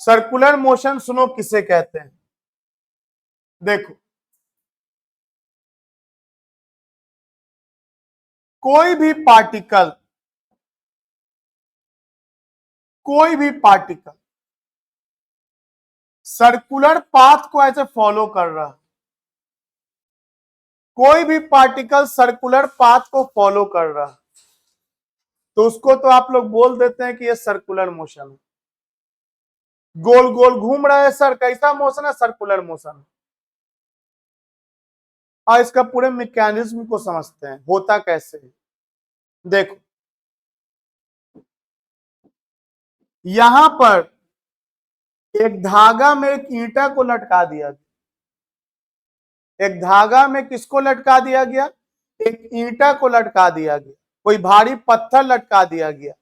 Circular motion सुनो किसे कहते हैं। देखो, कोई भी पार्टिकल सर्कुलर पाथ को ऐसे फॉलो कर रहा है, कोई भी पार्टिकल सर्कुलर पाथ को फॉलो कर रहा है, तो उसको तो आप लोग बोल देते हैं कि ये सर्कुलर मोशन है। गोल गोल घूम रहा है सर, कैसा मोशन है? Circular motion. और इसका पूरे मैकेनिज्म को समझते हैं, होता कैसे है। देखो, यहां पर एक धागा में एक ईंटा को लटका दिया गया, एक धागा में किसको लटका दिया गया? एक ईंटा को लटका दिया गया, कोई भारी पत्थर लटका दिया गया।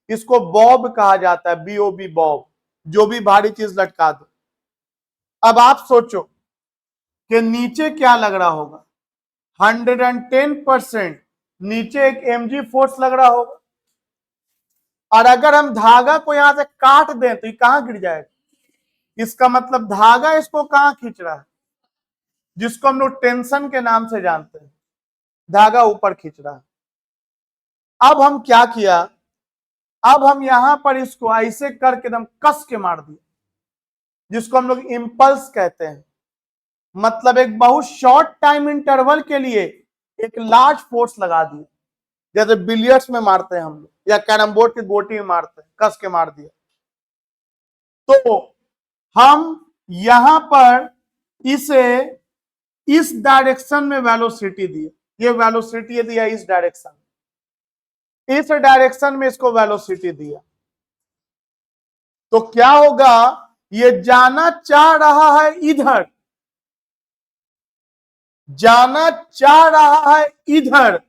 इसको बॉब कहा जाता है, BOB बॉब, जो भी भारी चीज लटका दो। अब आप सोचो कि नीचे क्या लग रहा होगा? 110% नीचे एक mg फोर्स लग रहा होगा। और अगर हम धागा को यहां से काट दें तो ये कहां गिर जाएगा? इसका मतलब धागा इसको कहां खींच रहा है? जिसको हम लोग टेंशन के नाम से जानते हैं, धागा ऊपर खींच रहा है। अब हम क्या किया? अब हम यहां पर इसको ऐसे करके एकदम कस के मार दिया, जिसको हम लोग इंपल्स कहते हैं। मतलब एक बहुत शॉर्ट टाइम इंटरवल के लिए एक लार्ज फोर्स लगा दिया, जैसे बिलियर्ड्स में मारते हैं हम लोग, या कैरम बोर्ड की गोटी में मारते हैं, कस के मार दिया। तो हम यहां पर इसे इस डायरेक्शन में वेलोसिटी दी, ये वेलोसिटी दिया इस डायरेक्शन, इस डायरेक्शन में इसको वेलोसिटी दिया, तो क्या होगा? ये जाना चाह रहा है इधर, जाना चाह रहा है इधर,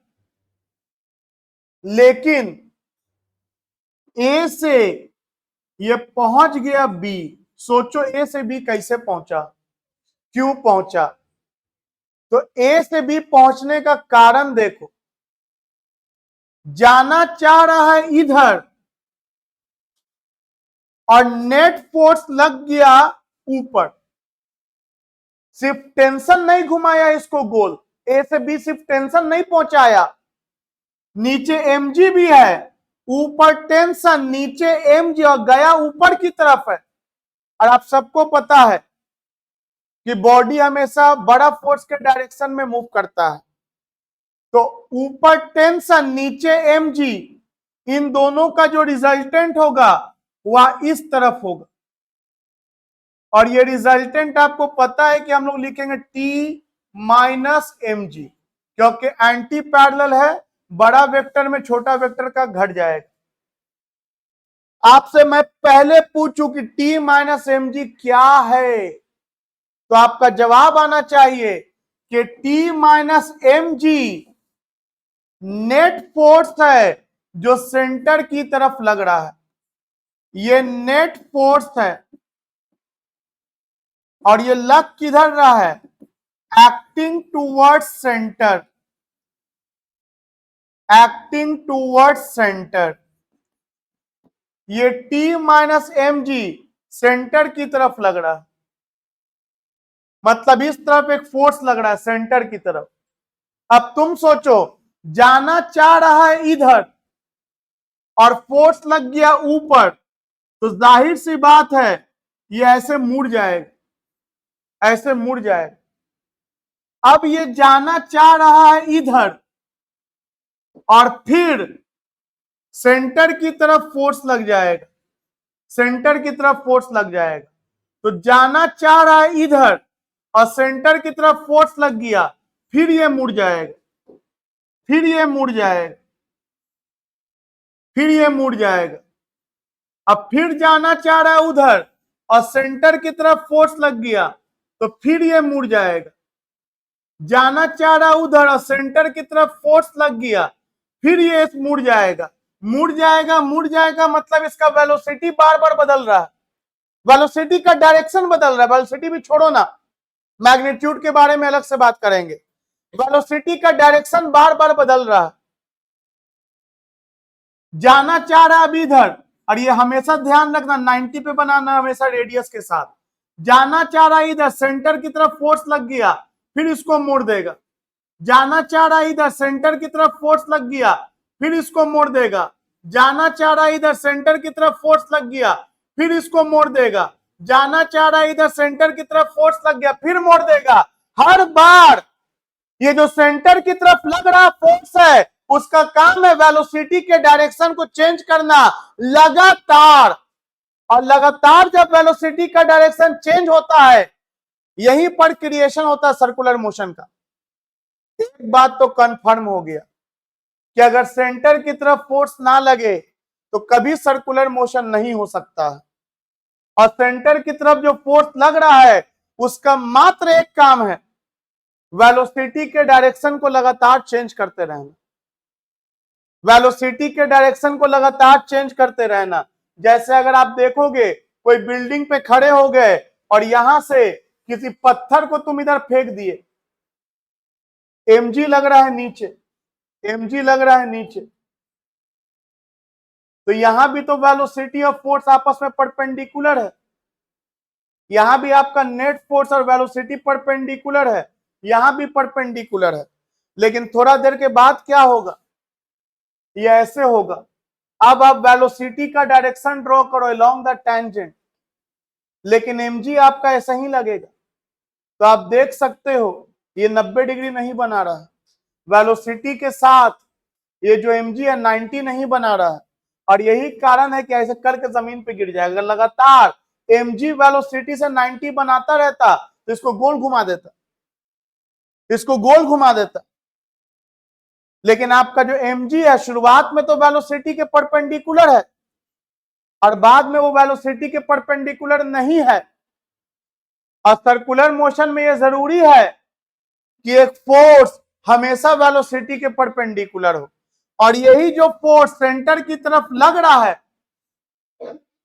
लेकिन ए से ये पहुंच गया बी। सोचो ए से बी कैसे पहुंचा, क्यों पहुंचा? तो ए से बी पहुंचने का कारण देखो, जाना चाह रहा है इधर और नेट फोर्स लग गया ऊपर। सिर्फ टेंशन नहीं घुमाया इसको गोल, ए से बी सिर्फ टेंशन नहीं पहुंचाया, नीचे mg भी है, ऊपर टेंशन, नीचे mg, और गया ऊपर की तरफ है। और आप सबको पता है कि बॉडी हमेशा बड़ा फोर्स के डायरेक्शन में मूव करता है, तो ऊपर टेंशन, नीचे mg, इन दोनों का जो रिजल्टेंट होगा वह इस तरफ होगा। और ये रिजल्टेंट आपको पता है कि हम लोग लिखेंगे T माइनस mg, क्योंकि एंटी पैरेलल है, बड़ा वेक्टर में छोटा वेक्टर का घट जाएगा। आपसे मैं पहले पूछूं कि T माइनस mg क्या है, तो आपका जवाब आना चाहिए कि T minus mg net force है जो सेंटर की तरफ लग रहा है, ये नेट फोर्स है। और ये लग किधर रहा है? Acting towards centre, acting towards centre. ये T माइनस mg सेंटर की तरफ लग रहा है, मतलब इस तरफ एक फोर्स लग रहा है सेंटर की तरफ। अब तुम सोचो, जाना चाह रहा है इधर और फोर्स लग गया ऊपर, तो जाहिर सी बात है ये ऐसे मुड़ जाएगा, ऐसे मुड़ जाएगा। अब ये जाना चाह रहा है इधर और फिर सेंटर की तरफ फोर्स लग जाएगा, सेंटर की तरफ फोर्स लग जाएगा। तो जाना चाह रहा है इधर और सेंटर की तरफ फोर्स लग गया, फिर ये मुड़ जाएगा, फिर ये मुड़ जाएगा, फिर ये मुड़ जाएगा। अब फिर जाना चाह रहा है उधर और सेंटर की तरफ फोर्स लग गया, तो फिर ये मुड़ जाएगा। जाना चाह रहा है उधर और सेंटर की तरफ फोर्स लग गया, फिर ये मुड़ जाएगा, मुड़ जाएगा, मुड़ जाएगा, मतलब इसका वेलोसिटी बार बार बदल रहा है, वेलोसिटी का डायरेक्शन बदल रहा है। वेलोसिटी भी छोड़ो ना, मैग्नीट्यूड के बारे में अलग से बात करेंगे। वेलोसिटी का डायरेक्शन बार बार बदल रहा है, जाना चाह रहा है अब इधर और ये हमेशा ध्यान रखना 90 पे बनाना हमेशा रेडियस के साथ। जाना चाह रहा है इधर, सेंटर की तरफ फोर्स लग गया, फिर इसको मोड़ देगा। जाना चाह रहा है इधर, सेंटर की तरफ फोर्स लग गया, फिर इसको मोड़ देगा। जाना चाह रहा है इधर, सेंटर की तरफ फोर्स लग गया, फिर इसको मोड़ देगा। जाना चाह रहा है इधर, सेंटर की तरफ फोर्स लग गया, फिर मोड़ देगा। हर बार ये जो सेंटर की तरफ लग रहा फोर्स है, उसका काम है वेलोसिटी के डायरेक्शन को चेंज करना लगातार। और लगातार जब वेलोसिटी का डायरेक्शन चेंज होता है, यहीं पर क्रिएशन होता है सर्कुलर मोशन का। एक बात तो कंफर्म हो गया कि अगर सेंटर की तरफ फोर्स ना लगे तो कभी सर्कुलर मोशन नहीं हो सकता है। और सेंटर की तरफ जो फोर्स लग रहा है, उसका मात्र एक काम है, वेलोसिटी के डायरेक्शन को लगातार चेंज करते रहना। वेलोसिटी के डायरेक्शन को लगातार चेंज करते रहना। जैसे अगर आप देखोगे, कोई बिल्डिंग पे खड़े हो गए और यहां से किसी पत्थर को तुम इधर फेंक दिए, mg लग रहा है नीचे, mg लग रहा है नीचे, तो यहां भी तो वेलोसिटी और फोर्स आपस में परपेंडिकुलर है। यहां भी आपका नेट फोर्स और वेलोसिटी परपेंडिकुलर है, यहां भी परपेंडिकुलर है। लेकिन थोड़ा देर के बाद क्या होगा, ये ऐसे होगा। अब आप वेलोसिटी का डायरेक्शन ड्रॉ करो अलोंग द टेंजेंट, लेकिन mg आपका ऐसा ही लगेगा। तो आप देख सकते हो ये 90 डिग्री नहीं बना रहा है, वेलोसिटी के साथ ये जो mg है 90 नहीं बना रहा है। और यही कारण है कि ऐसे करके जमीन पे गिर जाएगा। अगर लगातार mg वेलोसिटी से 90 बनाता रहता तो इसको गोल घुमा देता, इसको गोल घुमा देता। लेकिन आपका जो mg है शुरुआत में तो वेलोसिटी के परपेंडिकुलर है और बाद में वो वेलोसिटी के परपेंडिकुलर नहीं है। और सर्कुलर मोशन में ये जरूरी है कि एक फोर्स हमेशा वेलोसिटी के परपेंडिकुलर हो। और यही जो फोर्स सेंटर की तरफ लग रहा है,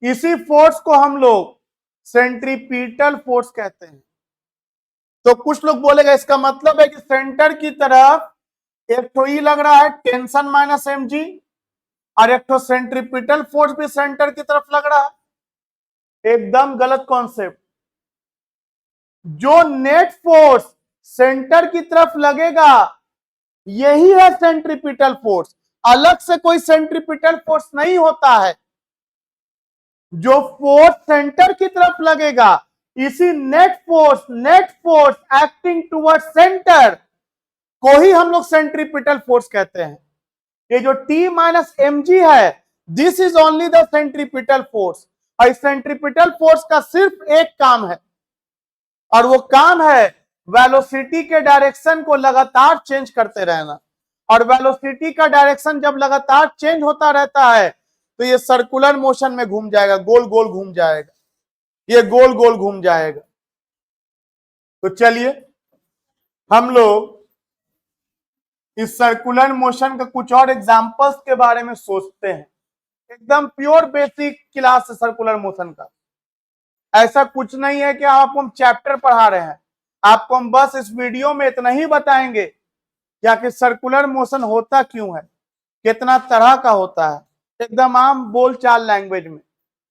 इसी फोर्स को हम लोग सेंट्रीपिटल फोर्स कहते हैं। तो कुछ लोग बोलेगा इसका मतलब है कि सेंटर की तरफ एक तो ई लग रहा है टेंशन माइनस mg, और एक तो सेंट्रीपिटल फोर्स भी सेंटर की तरफ लग रहा है। एकदम गलत कॉन्सेप्ट। जो नेट फोर्स सेंटर की तरफ लगेगा यही है सेंट्रीपिटल फोर्स, अलग से कोई सेंट्रीपिटल फोर्स नहीं होता है। जो फोर्स सेंटर की तरफ लगेगा, इसी net force acting toward centre को ही हम लोग सेंट्रीपिटल फोर्स कहते हैं। ये जो T माइनस mg है, this is only the centripetal force. और इस सेंट्रीपिटल फोर्स का सिर्फ एक काम है, और वो काम है वेलोसिटी के डायरेक्शन को लगातार चेंज करते रहना। और वेलोसिटी का डायरेक्शन जब लगातार चेंज होता रहता है तो ये सर्कुलर मोशन में घूम जाएगा, गोल गोल घूम जाएगा, ये गोल गोल घूम जाएगा। तो चलिए हम लोग इस सर्कुलर मोशन का कुछ और एग्जांपल्स के बारे में सोचते हैं। एकदम प्योर बेसिक क्लास है सर्कुलर मोशन का। ऐसा कुछ नहीं है कि आपको हम चैप्टर पढ़ा रहे हैं, आपको हम बस इस वीडियो में इतना ही बताएंगे कि आखिर सर्कुलर मोशन होता क्यों है, कितना तरह का होता है, एकदम आम बोलचाल लैंग्वेज में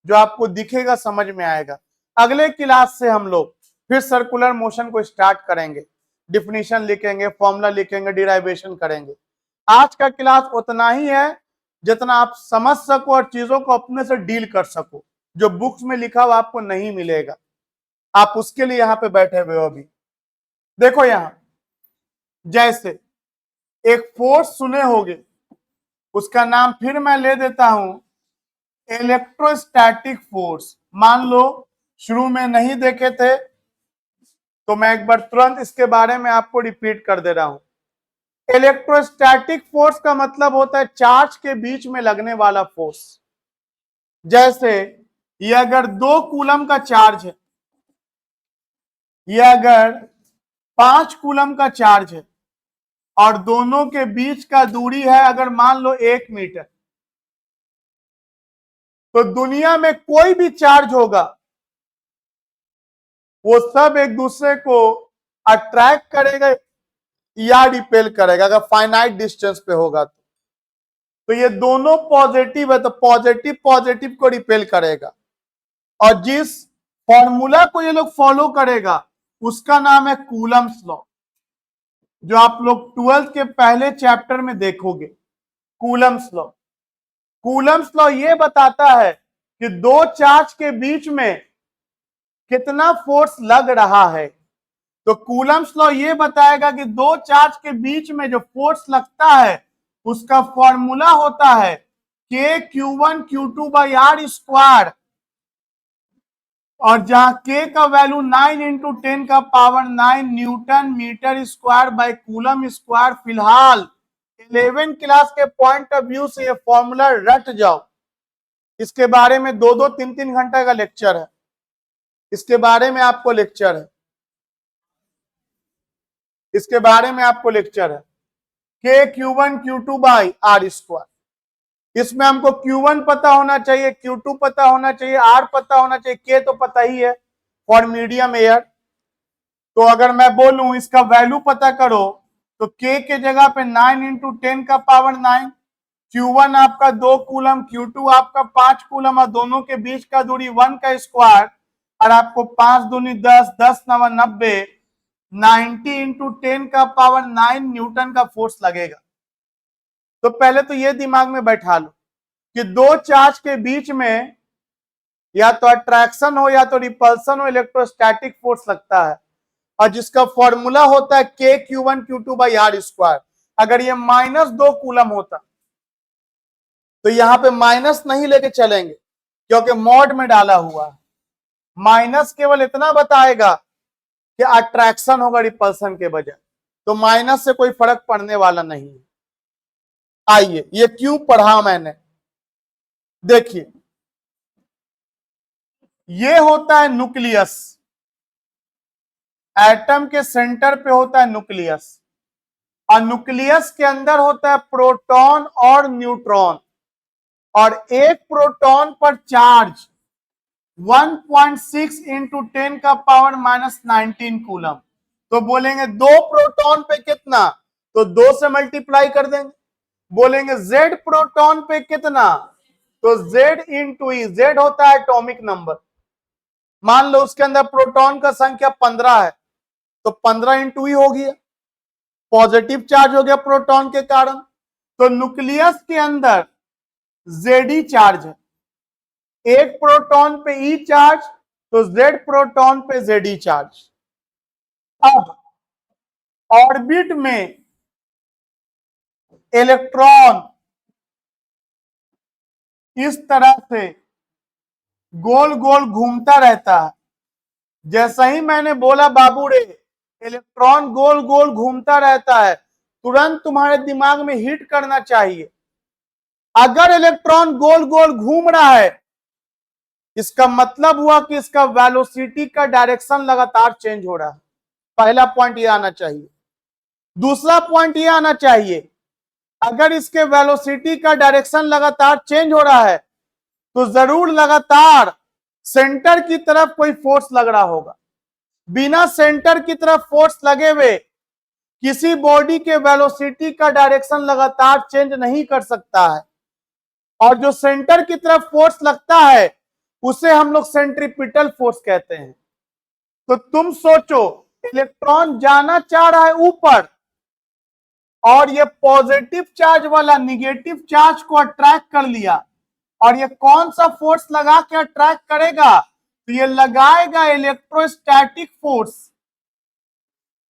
जो आपको दिखेगा, समझ में आएगा। अगले क्लास से हम लोग फिर सर्कुलर मोशन को स्टार्ट करेंगे, डिफिनीशन लिखेंगे, फॉर्मूला लिखेंगे, डिराइवेशन करेंगे। आज का क्लास उतना ही है जितना आप समझ सको और चीजों को अपने से डील कर सको। जो बुक्स में लिखा हुआ आपको नहीं मिलेगा, आप उसके लिए यहाँ पे बैठे हुए हो। अभी देखो यहां, जैसे एक फोर्स सुने होगे, उसका नाम फिर मैं ले देता हूं इलेक्ट्रोस्टैटिक फोर्स। मान लो शुरू में नहीं देखे थे तो मैं एक बार तुरंत इसके बारे में आपको रिपीट कर दे रहा हूं। इलेक्ट्रोस्टैटिक फोर्स का मतलब होता है चार्ज के बीच में लगने वाला फोर्स। जैसे ये अगर 2 कूलम का चार्ज है, ये अगर 5 कूलम का चार्ज है और दोनों के बीच का दूरी है अगर मान लो 1 मीटर, तो दुनिया में कोई भी चार्ज होगा वो सब एक दूसरे को अट्रैक्ट करेगा या रिपेल करेगा, अगर फाइनाइट डिस्टेंस पे होगा तो। तो ये दोनों पॉजिटिव है, तो पॉजिटिव पॉजिटिव को रिपेल करेगा। और जिस फॉर्मूला को ये लोग फॉलो करेगा उसका नाम है कूलम्स लॉ, जो आप लोग 12th के पहले चैप्टर में देखोगे। कूलम्स लॉ, कूलम्स लॉ ये बताता है कि दो चार्ज के बीच में कितना फोर्स लग रहा है। तो कूलम्स लॉ ये बताएगा कि दो चार्ज के बीच में जो फोर्स लगता है उसका फॉर्मूला होता है के Q1 Q2 by r square, और जहां के का वैल्यू 9 इंटू 10 का power 9 newton metre square by coulomb square. फिलहाल 11 क्लास के पॉइंट ऑफ व्यू से ये फॉर्मूला रट जाओ। इसके बारे में 2-2 3-3 घंटे का लेक्चर है, इसके बारे में आपको लेक्चर है, इसके बारे में आपको लेक्चर है। के Q1 Q2 by r square, इसमें हमको Q1 पता होना चाहिए, Q2 पता होना चाहिए, R पता होना चाहिए, K तो पता ही है फॉर मीडियम एयर। तो अगर मैं बोलूं इसका वैल्यू पता करो तो K के जगह पे 9 इंटू 10 का पावर 9, Q1 आपका 2 कूलम, Q2 आपका 5 कूलम, और दोनों के बीच का दूरी 1 का स्क्वायर, और आपको 5 दूनी 10, 10 नवा 90, 90 इंटू 10 का पावर 9 न्यूटन का फोर्स लगेगा। तो पहले तो ये दिमाग में बैठा लो कि दो चार्ज के बीच में या तो अट्रैक्शन हो या तो रिपल्सन हो, इलेक्ट्रोस्टैटिक फोर्स लगता है, और जिसका फॉर्मूला होता है के Q1 Q2 by r square. अगर ये -2 कूलम होता तो यहां पे माइनस नहीं लेके चलेंगे क्योंकि मॉड में डाला हुआ है। माइनस केवल इतना बताएगा कि अट्रैक्शन होगा रिपल्सन के बजाय, तो माइनस से कोई फर्क पड़ने वाला नहीं है। आइए, ये क्यों पढ़ा मैंने, देखिए ये होता है न्यूक्लियस, एटम के सेंटर पे होता है न्यूक्लियस, और न्यूक्लियस के अंदर होता है प्रोटॉन और न्यूट्रॉन, और एक प्रोटॉन पर चार्ज 1.6 इंटू 10 का पावर -19 कूलम। तो बोलेंगे दो प्रोटॉन पे कितना, तो 2 से मल्टीप्लाई कर देंगे। बोलेंगे जेड प्रोटॉन पे कितना, तो जेड इंटू ई, जेड होता है एटॉमिक नंबर। मान लो उसके अंदर प्रोटॉन का संख्या 15 है, तो 15 इंटू ई हो गया, पॉजिटिव चार्ज हो गया प्रोटॉन के कारण। तो न्यूक्लियस के अंदर जेडी चार्ज है, एक प्रोटॉन पे ई चार्ज, तो जेड प्रोटॉन पे जेडी चार्ज। अब ऑर्बिट में इलेक्ट्रॉन इस तरह से गोल गोल घूमता रहता है। जैसा ही मैंने बोला बाबू रे इलेक्ट्रॉन गोल गोल घूमता रहता है, तुरंत तुम्हारे दिमाग में हिट करना चाहिए, अगर इलेक्ट्रॉन गोल गोल घूम रहा है इसका मतलब हुआ कि इसका वेलोसिटी का डायरेक्शन लगातार चेंज हो रहा है। पहला पॉइंट ये आना चाहिए। दूसरा पॉइंट ये आना चाहिए, अगर इसके वेलोसिटी का डायरेक्शन लगातार चेंज हो रहा है तो जरूर लगातार सेंटर की तरफ कोई फोर्स लग रहा होगा। बिना सेंटर की तरफ फोर्स लगे हुए किसी बॉडी के वेलोसिटी का डायरेक्शन लगातार चेंज नहीं कर सकता है, और जो सेंटर की तरफ फोर्स लगता है उसे हम लोग सेंट्रीपिटल फोर्स कहते हैं। तो तुम सोचो इलेक्ट्रॉन जाना चाह रहा है ऊपर, और ये पॉजिटिव चार्ज वाला निगेटिव चार्ज को अट्रैक्ट कर लिया, और ये कौन सा फोर्स लगा के अट्रैक्ट करेगा, तो ये लगाएगा इलेक्ट्रोस्टैटिक फोर्स,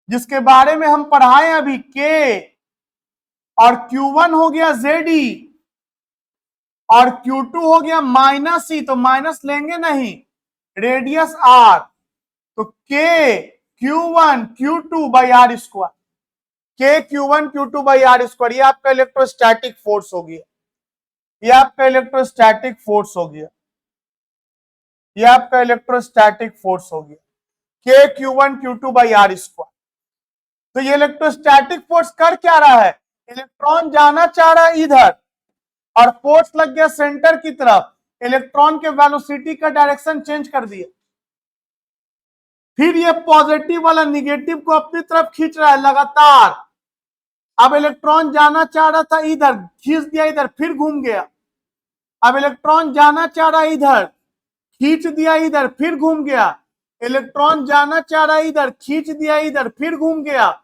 जिसके बारे में हम पढ़ाए अभी। के और Q1 हो गया ZE और Q2 हो गया -E, तो माइनस लेंगे नहीं, रेडियस R, तो K Q1 Q2 by r square, K Q1 Q2 by r square, ये आपका इलेक्ट्रोस्टैटिक फोर्स हो गया, ये आपका इलेक्ट्रोस्टैटिक फोर्स हो गया, ये आपका इलेक्ट्रोस्टैटिक फोर्स हो गया, K Q1 Q2 by r square. तो ये इलेक्ट्रोस्टैटिक फोर्स कर क्या रहा है, इलेक्ट्रॉन जाना चाह रहा है इधर और फोर्स लग गया सेंटर की तरफ, इलेक्ट्रॉन के वेलोसिटी का डायरेक्शन चेंज कर दिया। फिर ये पॉजिटिव वाला निगेटिव को अपनी तरफ खींच रहा है लगातार, अब इलेक्ट्रॉन जाना चाह रहा था इधर, खींच दिया इधर, फिर घूम गया। अब इलेक्ट्रॉन जाना चाह रहा इधर, खींच दिया इधर, फिर घूम गया। इलेक्ट्रॉन जाना चाह रहा इधर, खींच दिया इधर, फिर घूम गया।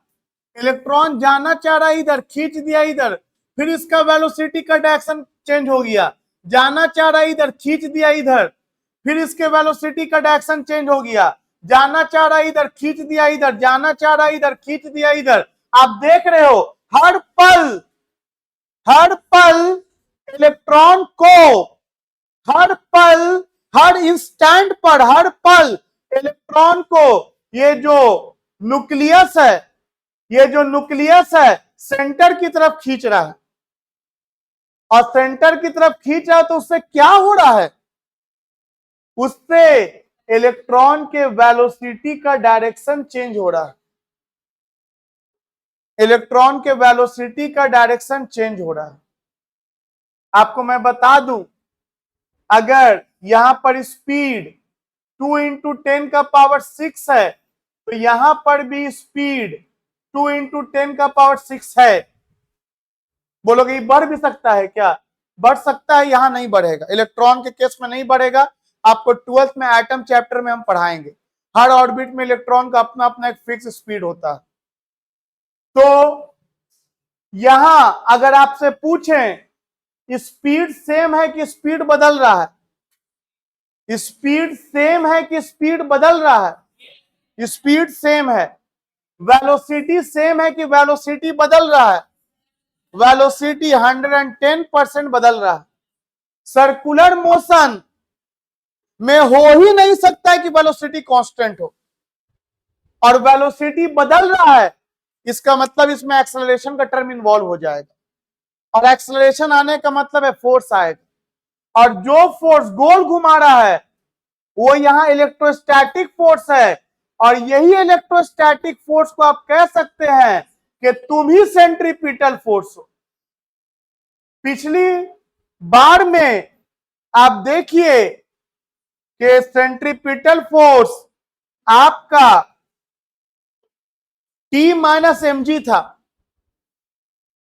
इलेक्ट्रॉन जाना चाह रहा इधर, खींच दिया इधर, फिर इसका वेलोसिटी का डायरेक्शन चेंज हो गया। जाना चाह रहा इधर, खींच दिया इधर, फिर इसके वेलोसिटी का डायरेक्शन चेंज हो गया। जाना चाह रहा इधर, खींच दिया इधर, जाना चाह रहा इधर, खींच दिया इधर। आप देख रहे हो हर पल इलेक्ट्रॉन को, हर पल, हर इंस्टेंट पर, हर पल इलेक्ट्रॉन को ये जो न्यूक्लियस है, ये जो न्यूक्लियस है सेंटर की तरफ खींच रहा है। और सेंटर की तरफ खींच रहा है तो उससे क्या हो रहा है, उससे इलेक्ट्रॉन के वेलोसिटी का डायरेक्शन चेंज हो रहा है। इलेक्ट्रॉन के वेलोसिटी का डायरेक्शन चेंज हो रहा है। आपको मैं बता दूं, अगर यहां पर स्पीड 2 × 10⁻6 है तो यहां पर भी स्पीड 2 × 10⁻6 है। बोलोगे ये बढ़ भी सकता है क्या? बढ़ सकता है, यहां नहीं बढ़ेगा। इलेक्ट्रॉन के केस में नहीं बढ़ेगा। आपको 12th में एटम चैप्टर में हम पढ़ाएंगे। हर ऑर्बिट में इलेक्ट्रॉन का अपना अपना एक फिक्स स्पीड होता है। तो यहां अगर आपसे पूछें स्पीड सेम है कि स्पीड बदल रहा है, स्पीड सेम है कि स्पीड बदल रहा है, स्पीड सेम है। वेलोसिटी सेम है कि वेलोसिटी बदल रहा है, वेलोसिटी 110% बदल रहा है। सर्कुलर मोशन में हो ही नहीं सकता है कि वेलोसिटी कांस्टेंट हो, और वेलोसिटी बदल रहा है, इसका मतलब इसमें एक्सेलरेशन का टर्म इन्वॉल्व हो जाएगा। और एक्सेलरेशन आने का मतलब है फोर्स आएगा। और जो फोर्स गोल घुमा रहा है वो यहां इलेक्ट्रोस्टैटिक फोर्स है। और यही इलेक्ट्रोस्टैटिक फोर्स को आप कह सकते हैं कि तुम ही सेंट्रीपिटल फोर्स हो। पिछली बार में आप देखिए कि सेंट्रीपिटल फोर्स आपका T - mg था,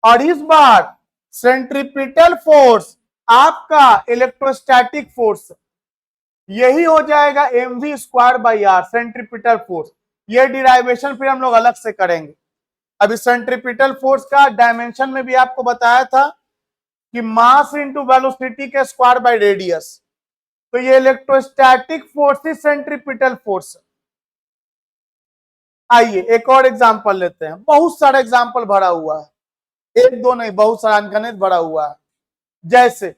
और इस बार सेंट्रीपिटल फोर्स आपका इलेक्ट्रोस्टैटिक फोर्स यही हो जाएगा mv²/r सेंट्रीपिटल फोर्स। ये डिराइवेशन फिर हम लोग अलग से करेंगे। अभी सेंट्रीपिटल फोर्स का डायमेंशन में भी आपको बताया था कि मास इंटू वेलोसिटी के स्क्वायर बाय रेडियस। तो ये इलेक्ट्रोस्टैटिक फोर्स ही सेंट्रीपिटल फोर्स। आइए एक और एग्जांपल लेते हैं। बहुत सारा एग्जांपल भरा हुआ है, एक दो नहीं, बहुत सारा अनगिनत भरा हुआ है। जैसे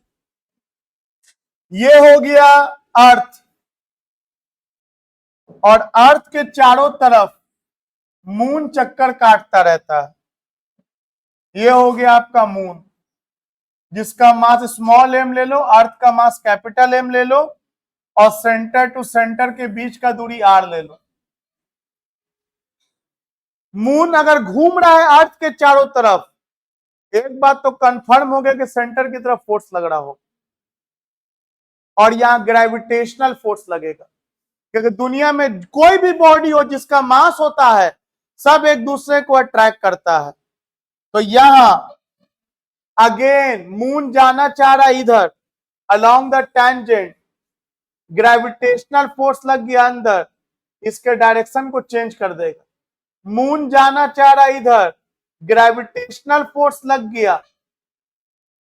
ये हो गया अर्थ, और अर्थ के चारों तरफ मून चक्कर काटता रहता है। ये हो गया आपका मून, जिसका मास स्मॉल m ले लो, अर्थ का मास कैपिटल M ले लो, और सेंटर टू सेंटर के बीच का दूरी r ले लो। मून अगर घूम रहा है अर्थ के चारों तरफ, एक बात तो कंफर्म हो गया कि सेंटर की तरफ फोर्स लग रहा हो, और यहां ग्रेविटेशनल फोर्स लगेगा। क्योंकि दुनिया में कोई भी बॉडी हो जिसका मास होता है, सब एक दूसरे को अट्रैक्ट करता है। तो यहां अगेन मून जाना चाह रहा है इधर along the tangent, gravitational force लग गया अंदर, इसके डायरेक्शन को चेंज कर देगा। मून जाना चाह रहा है इधर, ग्रेविटेशनल फोर्स लग गया,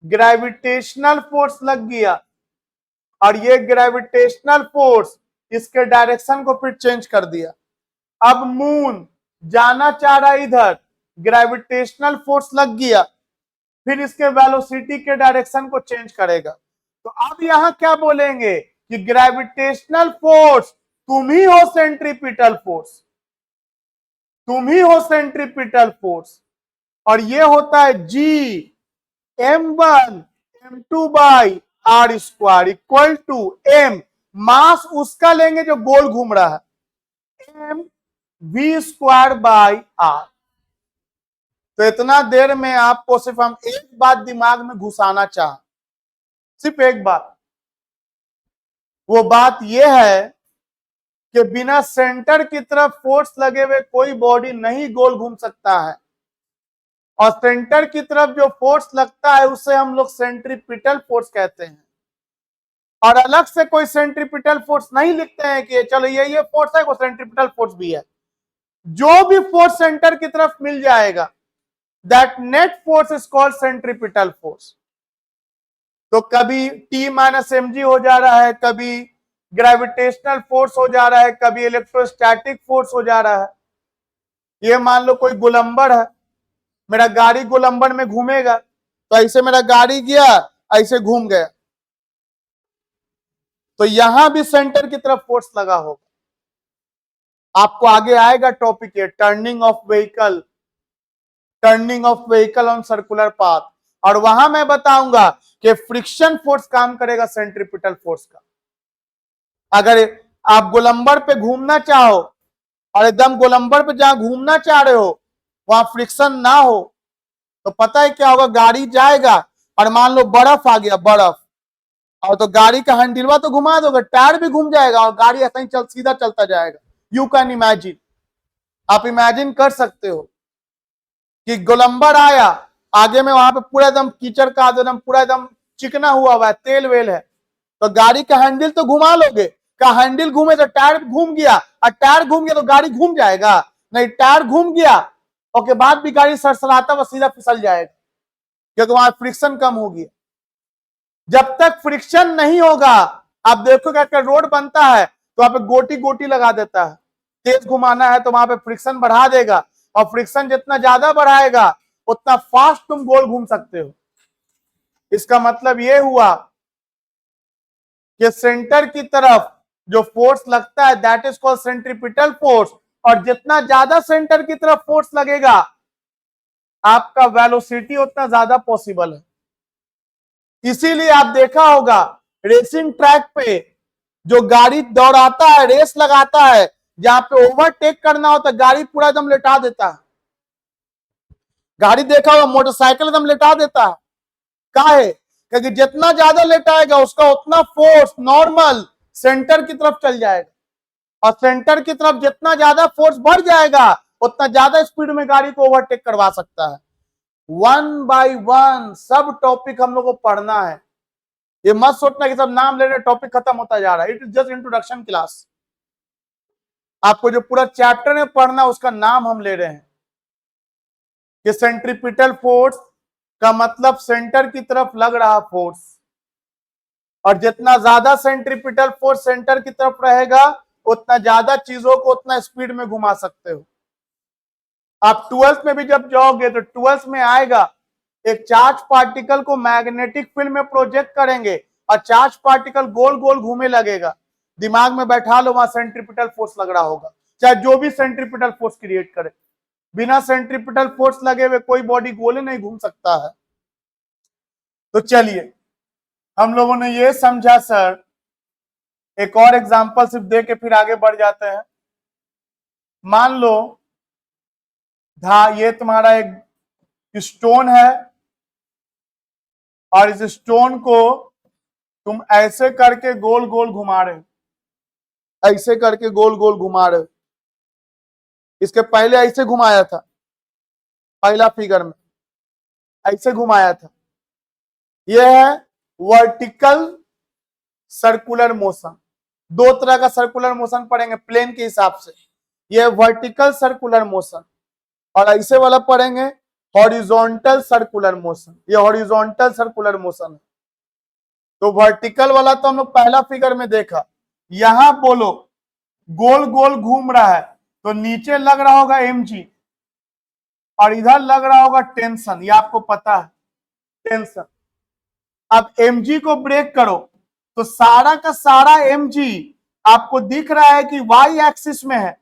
ग्रेविटेशनल फोर्स लग गया, और ये ग्रेविटेशनल फोर्स इसके डायरेक्शन को फिर चेंज कर दिया। अब मून जाना चाह रहा है इधर, ग्रेविटेशनल फोर्स लग गया, फिर इसके वेलोसिटी के डायरेक्शन को चेंज करेगा। तो अब यहां क्या बोलेंगे कि ग्रेविटेशनल फोर्स तुम ही हो सेंट्रीपिटल फोर्स, तुम ही हो सेंट्रीपिटल फोर्स। और ये होता है Gm1m2/r² इक्वल टू m, मास उसका लेंगे जो गोल घूम रहा है, mv²/r। तो इतना देर में आपको सिर्फ हम एक बात दिमाग में घुसाना चाह, सिर्फ एक बात। वो बात यह है कि बिना सेंटर की तरफ फोर्स लगे हुए कोई बॉडी नहीं गोल घूम सकता है। और सेंटर की तरफ जो फोर्स लगता है उसे हम लोग सेंट्रीपिटल फोर्स कहते हैं। और अलग से कोई सेंट्रीपिटल फोर्स नहीं लिखते हैं कि चलो ये फोर्स है, वो सेंट्रीपिटल फोर्स भी है। जो भी फोर्स सेंटर की तरफ मिल जाएगा, that net force is called centripetal force. तो कभी T माइनस mg हो जा रहा है, कभी ग्रेविटेशनल फोर्स हो जा रहा है, कभी इलेक्ट्रोस्टैटिक फोर्स हो जा रहा है। ये मान लो कोई गोलंबर है, मेरा गाड़ी गोलंबर में घूमेगा, तो ऐसे मेरा गाड़ी गया, ऐसे घूम गया, तो यहां भी सेंटर की तरफ फोर्स लगा होगा। आपको आगे आएगा टॉपिक है turning of vehicle on circular path, और वहां मैं बताऊंगा कि फ्रिक्शन फोर्स काम करेगा सेंट्रीपिटल फोर्स का। अगर आप गोलंबर पे घूमना चाहो और एकदम गोलंबर पे जहां घूमना चाह रहे हो वहां फ्रिक्शन ना हो, तो पता है क्या होगा, गाड़ी जाएगा और मान लो बर्फ आ गया, बर्फ, और तो गाड़ी का हैंडलवा तो घुमा दोगे, टायर भी घूम जाएगा और गाड़ी ऐसा ही सीधा चलता जाएगा। यू कैन इमेजिन, आप इमेजिन कर सकते हो कि गोलंबर आया, आगे में वहां पे पूरा एकदम कीचड़ का एकदम पूरा एकदम चिकना हुआ है, तेल वेल है, तो गाड़ी का हैंडल तो घुमा लोगे, का हैंडल घूमे तो टायर घूम गया, और टायर घूम गया तो गाड़ी घूम जाएगा? नहीं, टायर घूम गया उसके बाद भी गाड़ी सरसराता हुआ सीधा फिसल जाएगा, क्योंकि वहां फ्रिक्शन कम हो गया। जब तक फ्रिक्शन नहीं होगा, आप देखोगे अगर रोड बनता है तो वहां पे गोटी गोटी लगा देता है, तेज घुमाना है तो वहां पे फ्रिक्शन बढ़ा देगा, और फ्रिक्शन जितना ज्यादा बढ़ाएगा उतना फास्ट तुम गोल घूम सकते हो। इसका मतलब यह हुआ कि सेंटर की तरफ जो फोर्स लगता है that is called centripetal force, और जितना ज्यादा सेंटर की तरफ फोर्स लगेगा आपका वेलोसिटी उतना ज्यादा पॉसिबल है। इसीलिए आप देखा होगा रेसिंग ट्रैक पे जो गाड़ी दौड़ाता है, रेस लगाता है, जहां पे ओवरटेक करना होता है गाड़ी पूरा एकदम लेटा देता है। गाड़ी देखा होगा मोटरसाइकिल एकदम लेटा देता है, काहे? क्योंकि जितना ज्यादा लेटाएगा उसका उतना फोर्स नॉर्मल सेंटर की तरफ चल जाएगा, और सेंटर की तरफ जितना ज्यादा फोर्स बढ़ जाएगा उतना ज्यादा स्पीड में गाड़ी को ओवरटेक करवा सकता है। 1 बाय 1 सब टॉपिक हम लोग को पढ़ना है। ये मत सोचना कि सब नाम ले रहे टॉपिक खत्म होता जा रहा है। It is just introduction class. आपको जो पूरा चैप्टर में पढ़ना उसका नाम हम ले रहे हैं कि सेंट्रीपिटल फोर्स का मतलब सेंटर की तरफ लग रहा फोर्स, और जितना ज्यादा सेंट्रीपिटल फोर्स सेंटर की तरफ रहेगा उतना ज्यादा चीजों को उतना स्पीड में घुमा सकते हो। आप 12th में भी जब जाओगे तो 12th में आएगा एक चार्ज पार्टिकल को मैग्नेटिक फील्ड में प्रोजेक्ट करेंगे और चार्ज पार्टिकल गोल गोल घूमे लगेगा। दिमाग में बैठा लो वहां सेंट्रीपिटल फोर्स लग रहा होगा, चाहे जो भी सेंट्रीपिटल फोर्स क्रिएट करे। बिना सेंट्रीपिटल फोर्स लगे हुए कोई बॉडी गोले नहीं घूम सकता है। तो चलिए हम लोगों ने ये समझा सर, एक और एग्जांपल सिर्फ दे के फिर आगे बढ़ जाते हैं। मान लो ये तुम्हारा एक स्टोन है, और इस स्टोन को तुम ऐसे करके गोल गोल घुमा रहे हो, ऐसे करके गोल गोल घुमा रहे हो। इसके पहले ऐसे घुमाया था, पहला फिगर में ऐसे घुमाया था। यह है वर्टिकल सर्कुलर मोशन। दो तरह का सर्कुलर मोशन पढ़ेंगे प्लेन के हिसाब से, यह वर्टिकल सर्कुलर मोशन, और ऐसे वाला पढ़ेंगे हॉरिजॉन्टल सर्कुलर मोशन। ये हॉरिजॉन्टल सर्कुलर मोशन है। तो वर्टिकल वाला तो हम लोग पहला फिगर में देखा। यहां बोलो गोल गोल घूम रहा है तो नीचे लग रहा होगा mg और इधर लग रहा होगा टेंशन, ये आपको पता है टेंशन। अब mg को ब्रेक करो तो सारा का सारा mg आपको दिख रहा है कि y एक्सिस में है,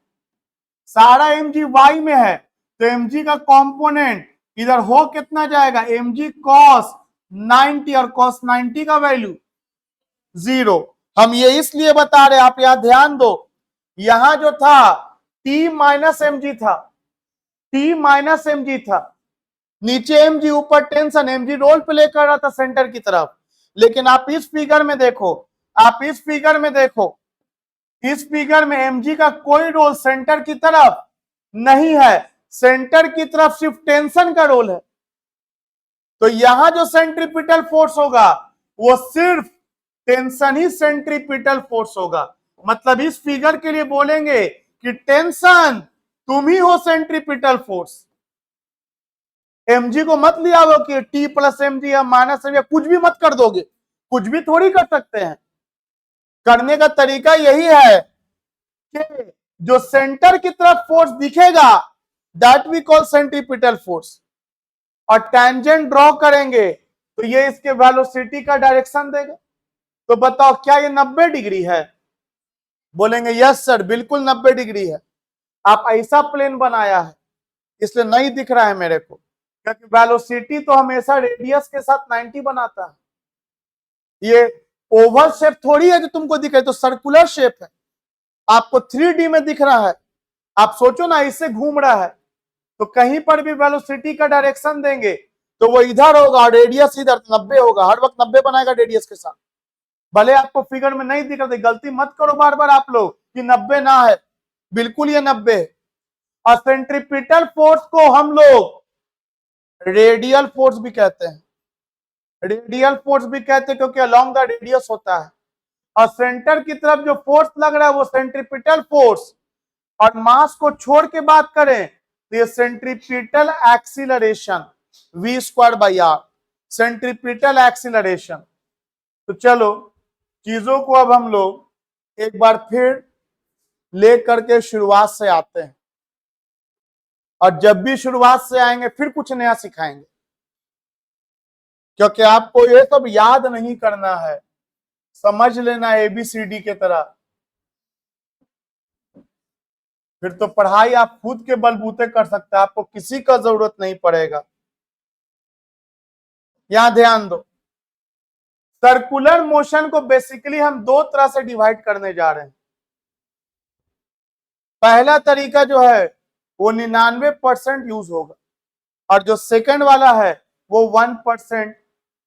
सारा mg y में है, तो mg का कंपोनेंट इधर हो कितना जाएगा, mg cos 90, और cos 90 का वैल्यू 0। हम ये इसलिए बता रहे, आप यहां ध्यान दो, यहां जो था t माइनस mg था, t माइनस mg था, नीचे mg ऊपर टेंशन, mg रोल प्ले कर रहा था सेंटर की तरफ। लेकिन आप इस फिगर में देखो, आप इस फिगर में देखो, इस फिगर में mg का कोई रोल सेंटर की तरफ नहीं है, सेंटर की तरफ सिर्फ टेंशन का रोल है। तो यहां जो सेंट्रीपिटल फोर्स होगा वो सिर्फ टेंशन ही सेंट्रीपिटल फोर्स होगा। मतलब इस फिगर के लिए बोलेंगे कि टेंशन तुम ही हो सेंट्रीपिटल फोर्स। mg को मत लिया हो कि t प्लस mg या माइनस mg, कुछ भी मत कर दोगे, कुछ भी थोड़ी कर सकते हैं। करने का तरीका यही है कि जो सेंटर की तरफ फोर्स दिखेगा that we call centripetal force, और टेंजेंट ड्रॉ करेंगे तो ये इसके वेलोसिटी का डायरेक्शन देगा। तो बताओ क्या ये 90 डिग्री है? बोलेंगे यस सर बिल्कुल 90 डिग्री है। आप ऐसा प्लेन बनाया है इसलिए नहीं दिख रहा है मेरे को, क्योंकि वेलोसिटी तो हमेशा रेडियस के साथ 90 बनाता है। ये ओवल शेप थोड़ी है जो तुमको दिख रहा है, तो सर्कुलर शेप है, आपको 3D में दिख रहा है। आप सोचो ना इससे घूम रहा है, तो कहीं पर भी वेलोसिटी का डायरेक्शन देंगे तो वो इधर होगा, रेडियस इधर 90 होगा, हर वक्त 90 बनाएगा रेडियस के साथ। भले आपको फिगर में नहीं दिख रहा, गलती मत करो बार बार आप लोग कि 90 ना है, बिल्कुल ये 90 है। और सेंट्रीपिटल फोर्स को हम लोग रेडियल फोर्स भी कहते हैं, रेडियल फोर्स भी कहते हैं क्योंकि अलोंग द रेडियस होता है। और सेंटर की तरफ जो फोर्स लग रहा है वो सेंट्रीपिटल फोर्स, और मास को छोड़ के बात करें तो ये centripetal acceleration v square by r, centripetal acceleration. तो चलो चीजों को अब हम लोग एक बार फिर ले करके शुरुआत से आते हैं, और जब भी शुरुआत से आएंगे फिर कुछ नया सिखाएंगे, क्योंकि आपको ये सब याद नहीं करना है, समझ लेना ABCD के तरह। फिर तो पढ़ाई आप खुद के बलबूते कर सकते हैं, आपको किसी का जरूरत नहीं पड़ेगा। यहां ध्यान दो, सर्कुलर मोशन को बेसिकली हम दो तरह से डिवाइड करने जा रहे हैं। पहला तरीका जो है वो 99% यूज होगा, और जो सेकंड वाला है वो 1%,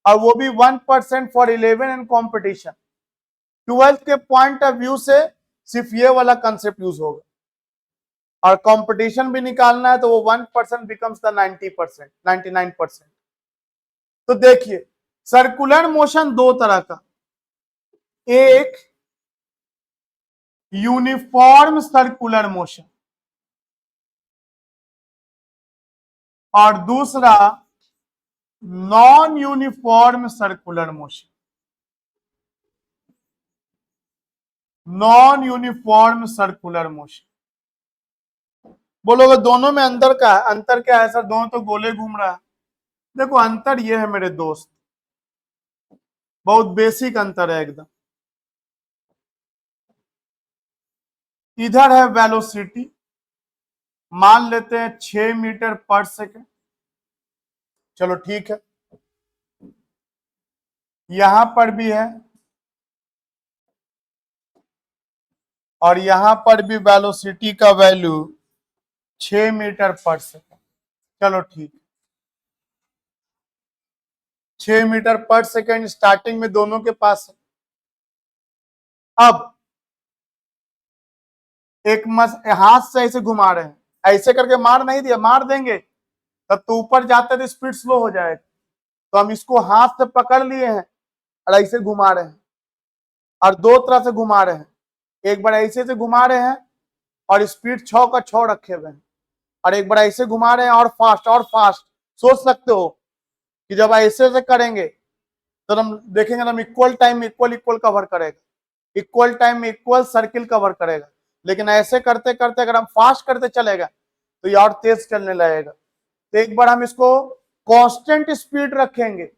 और वो भी 1% फॉर 11 एंड कॉम्पिटिशन। 12th के पॉइंट ऑफ व्यू से सिर्फ ये वाला कंसेप्ट यूज होगा, और कंपटीशन भी निकालना है तो वो 1% बिकम्स द 90%, 99%। तो देखिए सर्कुलर मोशन दो तरह का, एक यूनिफॉर्म सर्कुलर मोशन और दूसरा non uniform circular motion. Non uniform circular motion बोलोगे दोनों में अंतर क्या है सर? दोनों तो गोले घूम रहा है। देखो अंतर ये है मेरे दोस्त, बहुत बेसिक अंतर है एकदम। इधर है वेलोसिटी, मान लेते हैं 6 मीटर पर सेकेंड, चलो ठीक है। यहां पर भी है और यहां पर भी वेलोसिटी का वैल्यू 6 मीटर पर सेकेंड, चलो ठीक है। 6 मीटर पर सेकेंड स्टार्टिंग में दोनों के पास है। अब एक हाथ से ऐसे घुमा रहे हैं, ऐसे करके मार नहीं दिया, मार देंगे तब तो ऊपर जाते तो स्पीड स्लो हो जाएगा। तो हम इसको हाथ से पकड़ लिए हैं और ऐसे घुमा रहे हैं, और दो तरह से घुमा रहे हैं। एक बार ऐसे से घुमा रहे हैं और स्पीड 6 का 6 रखे हुए हैं, और एक बार ऐसे घुमा रहे हैं और फास्ट। सोच सकते हो कि जब ऐसे से करेंगे तो हम देखेंगे हम इक्वल टाइम में इक्वल कवर करेगा, इक्वल टाइम में इक्वल सर्किल कवर करेगा। लेकिन ऐसे करते करते अगर हम फास्ट करते चलेगा तो ये और तेज चलने लगेगा। तो एक बार हम इसको कांस्टेंट स्पीड रखेंगे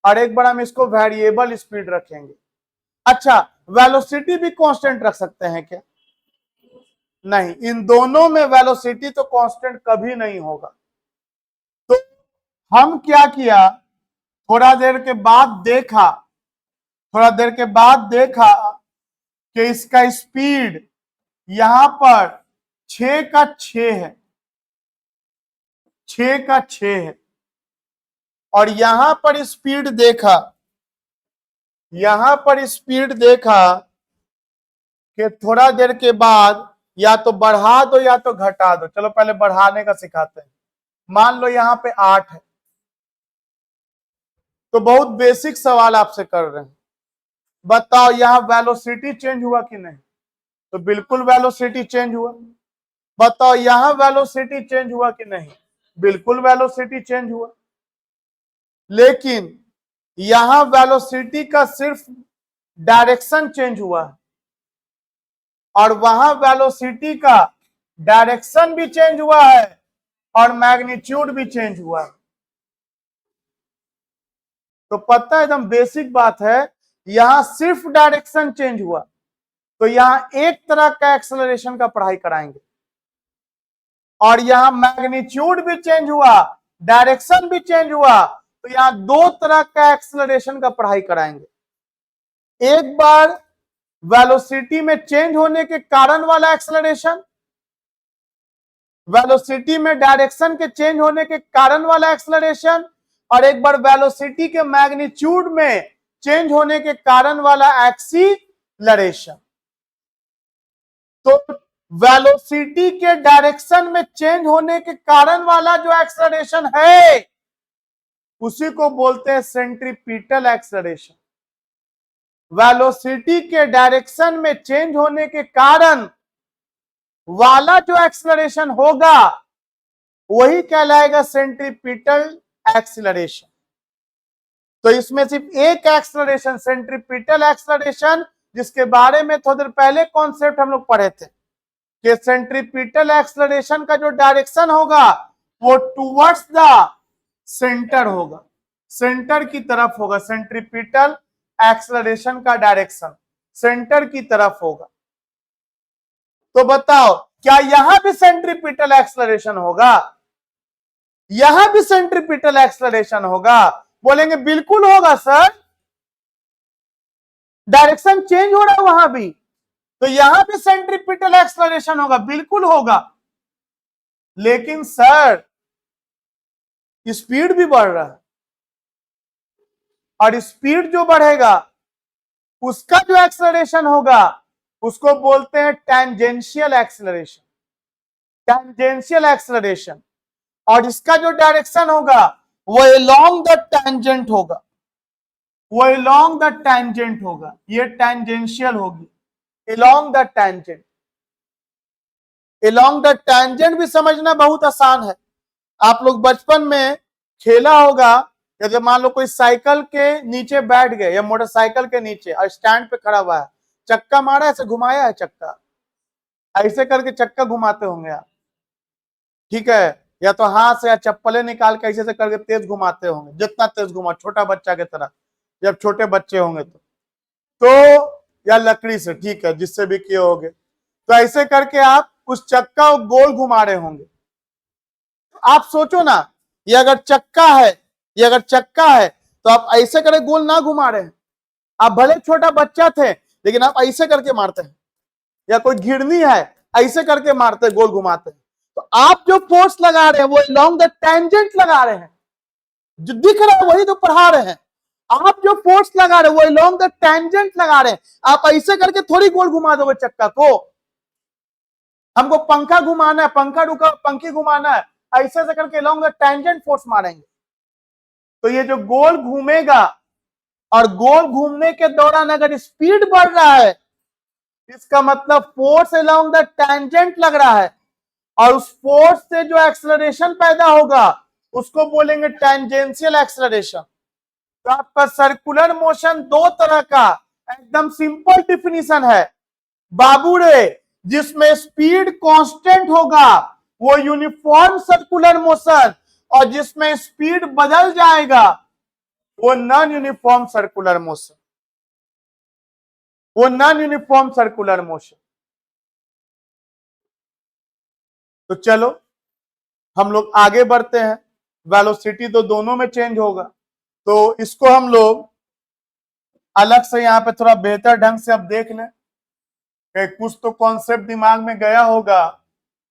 और एक बार हम इसको वेरिएबल स्पीड रखेंगे। अच्छा, वेलोसिटी भी कांस्टेंट रख सकते हैं क्या? नहीं, इन दोनों में वेलोसिटी तो कांस्टेंट कभी नहीं होगा। तो हम क्या किया, थोड़ा देर के बाद देखा कि इसका स्पीड यहां पर 6 का 6 है, 6 का 6 है, और यहां पर स्पीड देखा कि थोड़ा देर के बाद या तो बढ़ा दो या तो घटा दो। चलो पहले बढ़ाने का सिखाते हैं। मान लो यहां पे 8 है, तो बहुत बेसिक सवाल आपसे कर रहे हैं, बताओ यहां वेलोसिटी चेंज हुआ कि नहीं? तो बिल्कुल वेलोसिटी चेंज हुआ। बताओ यहां वेलोसिटी चेंज हुआ कि नहीं? बिल्कुल वेलोसिटी चेंज हुआ। लेकिन यहां वेलोसिटी का सिर्फ डायरेक्शन चेंज हुआ है, और वहां वेलोसिटी का डायरेक्शन भी चेंज हुआ है और मैग्नीट्यूड भी चेंज हुआ है। तो पता है, एकदम बेसिक बात है, यहां सिर्फ डायरेक्शन चेंज हुआ, तो यहां एक तरह का एक्सेलरेशन का पढ़ाई कराएंगे, और यहां मैग्नीट्यूड भी चेंज हुआ, डायरेक्शन भी चेंज हुआ, तो यहां दो तरह का एक्सेलरेशन का पढ़ाई कराएंगे। एक बार वेलोसिटी में चेंज होने के कारण वाला एक्सेलरेशन, वेलोसिटी में डायरेक्शन के चेंज होने के कारण वाला एक्सेलरेशन, और एक बार वेलोसिटी के मैग्नीट्यूड में चेंज होने के कारण वाला एक्सीलरेशन। तो वेलोसिटी के डायरेक्शन में चेंज होने के कारण वाला जो एक्सेलरेशन है, उसी को बोलते हैं सेंट्रीपिटल एक्सेलरेशन। वेलोसिटी के डायरेक्शन में चेंज होने के कारण वाला जो एक्सेलरेशन होगा, वही कहलाएगा सेंट्रीपिटल एक्सेलरेशन। तो इसमें सिर्फ एक एक्सेलरेशन, सेंट्रीपिटल एक्सेलरेशन, जिसके बारे में थोड़ी देर पहले कॉन्सेप्ट हम लोग पढ़े थे कि सेंट्रीपिटल एक्सेलरेशन का जो डायरेक्शन होगा वो टुवर्ड्स द सेंटर होगा, सेंटर की तरफ होगा। सेंट्रीपिटल एक्सेलरेशन का डायरेक्शन सेंटर की तरफ होगा। तो बताओ क्या यहां भी सेंट्रीपिटल एक्सेलरेशन होगा? यहां भी सेंट्रीपिटल एक्सेलरेशन होगा? बोलेंगे बिल्कुल होगा सर, डायरेक्शन चेंज हो रहा है वहां भी, तो यहां भी सेंट्रीपिटल एक्सेलरेशन होगा, बिल्कुल होगा। लेकिन सर स्पीड भी बढ़ रहा है, और स्पीड जो बढ़ेगा उसका जो एक्सेलरेशन होगा उसको बोलते हैं टेंजेंशियल एक्सेलरेशन, टेंजेंशियल एक्सेलरेशन। और इसका जो डायरेक्शन होगा वो अलोंग द टेंजेंट होगा, वो अलोंग द टेंजेंट होगा, ये टेंजेंशियल होगी, along the tangent. Along the tangent भी समझना बहुत आसान है। आप लोग बचपन में खेला होगा, या जब मान लो कोई साइकिल के नीचे बैठ गए या मोटरसाइकिल के नीचे और स्टैंड पे खड़ा हुआ है, चक्का मारा, ऐसे घुमाया है चक्का, ऐसे करके चक्का घुमाते होंगे आप, ठीक है? या तो हाथ से या चप्पलें निकाल के ऐसे से करके तेज घुमाते होंगे, जितना तेज घुमा, छोटा बच्चा की तरह, जब छोटे बच्चे होंगे तो या लकड़ी से, ठीक है, जिससे भी किए होंगे, तो ऐसे करके आप उस चक्का को गोल घुमा रहे होंगे। आप सोचो ना, ये अगर चक्का है, ये अगर चक्का है, तो आप ऐसे करके गोल ना घुमा रहे हैं, आप भले छोटा बच्चा थे लेकिन आप ऐसे करके मारते हैं, या कोई घिरनी है ऐसे करके मारते हैं, गोल घुमाते हैं। तो आप जो फोर्स लगा रहे हैं वो अलोंग द टेंजेंट लगा रहे हैं, जो दिख रहा है वही तो पढ़ा रहे हैं। आप जो फोर्स लगा रहे हैं वो अलोंग द टेंजेंट लगा रहे हैं। आप ऐसे करके थोड़ी गोल घुमा दोगे चक्का को। हमको पंखा घुमाना है, पंखा रुका, पंखी घुमाना है, ऐसे से करके अलोंग द टेंजेंट फोर्स मारेंगे। तो ये जो गोल घूमेगा, और गोल घूमने के दौरान अगर स्पीड बढ़ रहा है, इसका मतलब फोर्स अलोंग द टेंजेंट लग रहा है, और उस फोर्स से जो एक्सेलरेशन पैदा होगा उसको बोलेंगे टेंजेंशियल एक्सेलरेशन। तो आपका सर्कुलर मोशन दो तरह का, एकदम सिंपल डिफिनीशन है बाबू रे, जिसमें स्पीड कांस्टेंट होगा वो यूनिफॉर्म सर्कुलर मोशन, और जिसमें स्पीड बदल जाएगा वो नॉन यूनिफॉर्म सर्कुलर मोशन, वो नॉन यूनिफॉर्म सर्कुलर मोशन। तो चलो हम लोग आगे बढ़ते हैं। वेलोसिटी तो दोनों में चेंज होगा, तो इसको हम लोग अलग से यहाँ पे थोड़ा बेहतर ढंग से अब देख लें। कुछ तो कॉन्सेप्ट दिमाग में गया होगा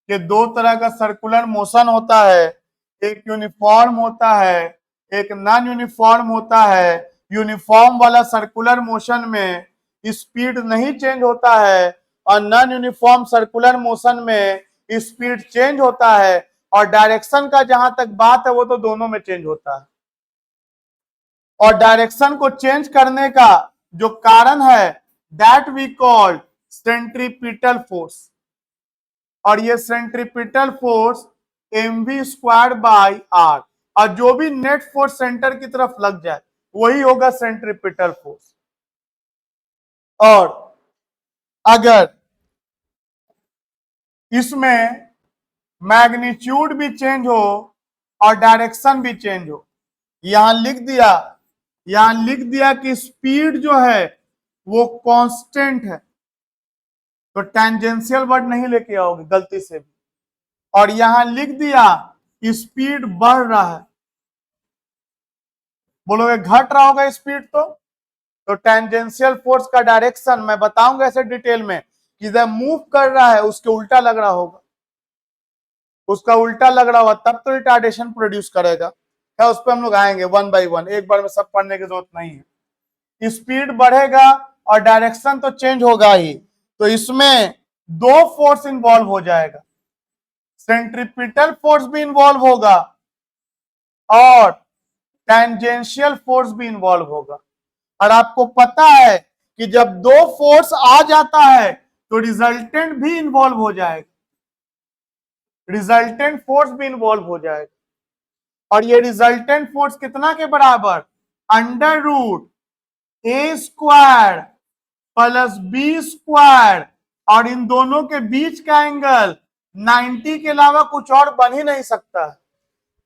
कि दो तरह का सर्कुलर मोशन होता है, एक यूनिफॉर्म होता है, एक नॉन यूनिफॉर्म होता है। यूनिफॉर्म वाला सर्कुलर मोशन में स्पीड नहीं चेंज होता है, और नॉन यूनिफॉर्म सर्कुलर मोशन में स्पीड चेंज होता है, और डायरेक्शन का जहां तक बात है वो तो दोनों में चेंज होता है। और डायरेक्शन को चेंज करने का जो कारण है that we called centripetal force, और ये सेंट्रीपिटल फोर्स mv²/r, और जो भी नेट फोर्स सेंटर की तरफ लग जाए वही होगा सेंट्रीपिटल फोर्स। और अगर इसमें मैग्नीट्यूड भी चेंज हो और डायरेक्शन भी चेंज हो, यहां लिख दिया कि स्पीड जो है वो कांस्टेंट है, तो टेंजेंशियल वर्ड नहीं लेके आओगे गलती से भी। और यहां लिख दिया स्पीड बढ़ रहा है, बोलोगे घट रहा होगा स्पीड, तो टेंजेंशियल फोर्स का डायरेक्शन मैं बताऊंगा ऐसे डिटेल में कि जब मूव कर रहा है उसके उल्टा लग रहा होगा, उसका उल्टा लग रहा होगा तब तो रिटार्डेशन प्रोड्यूस करेगा। क्या उस पर हम लोग आएंगे वन बाय वन, एक बार में सब पढ़ने की जरूरत नहीं है। स्पीड बढ़ेगा और डायरेक्शन तो चेंज होगा ही, तो इसमें दो फोर्स इन्वॉल्व हो जाएगा, सेंट्रीपिटल फोर्स भी इन्वॉल्व होगा और टेंजेंशियल फोर्स भी इन्वॉल्व होगा। और आपको पता है कि जब दो फोर्स आ जाता है तो रिजल्टेंट भी इन्वॉल्व हो जाएगा, रिजल्टेंट फोर्स भी इन्वॉल्व हो जाएगा। और ये रिजल्टेंट फोर्स कितना के बराबर, √a² प्लस b², और इन दोनों के बीच का एंगल 90 के अलावा कुछ और बन ही नहीं सकता।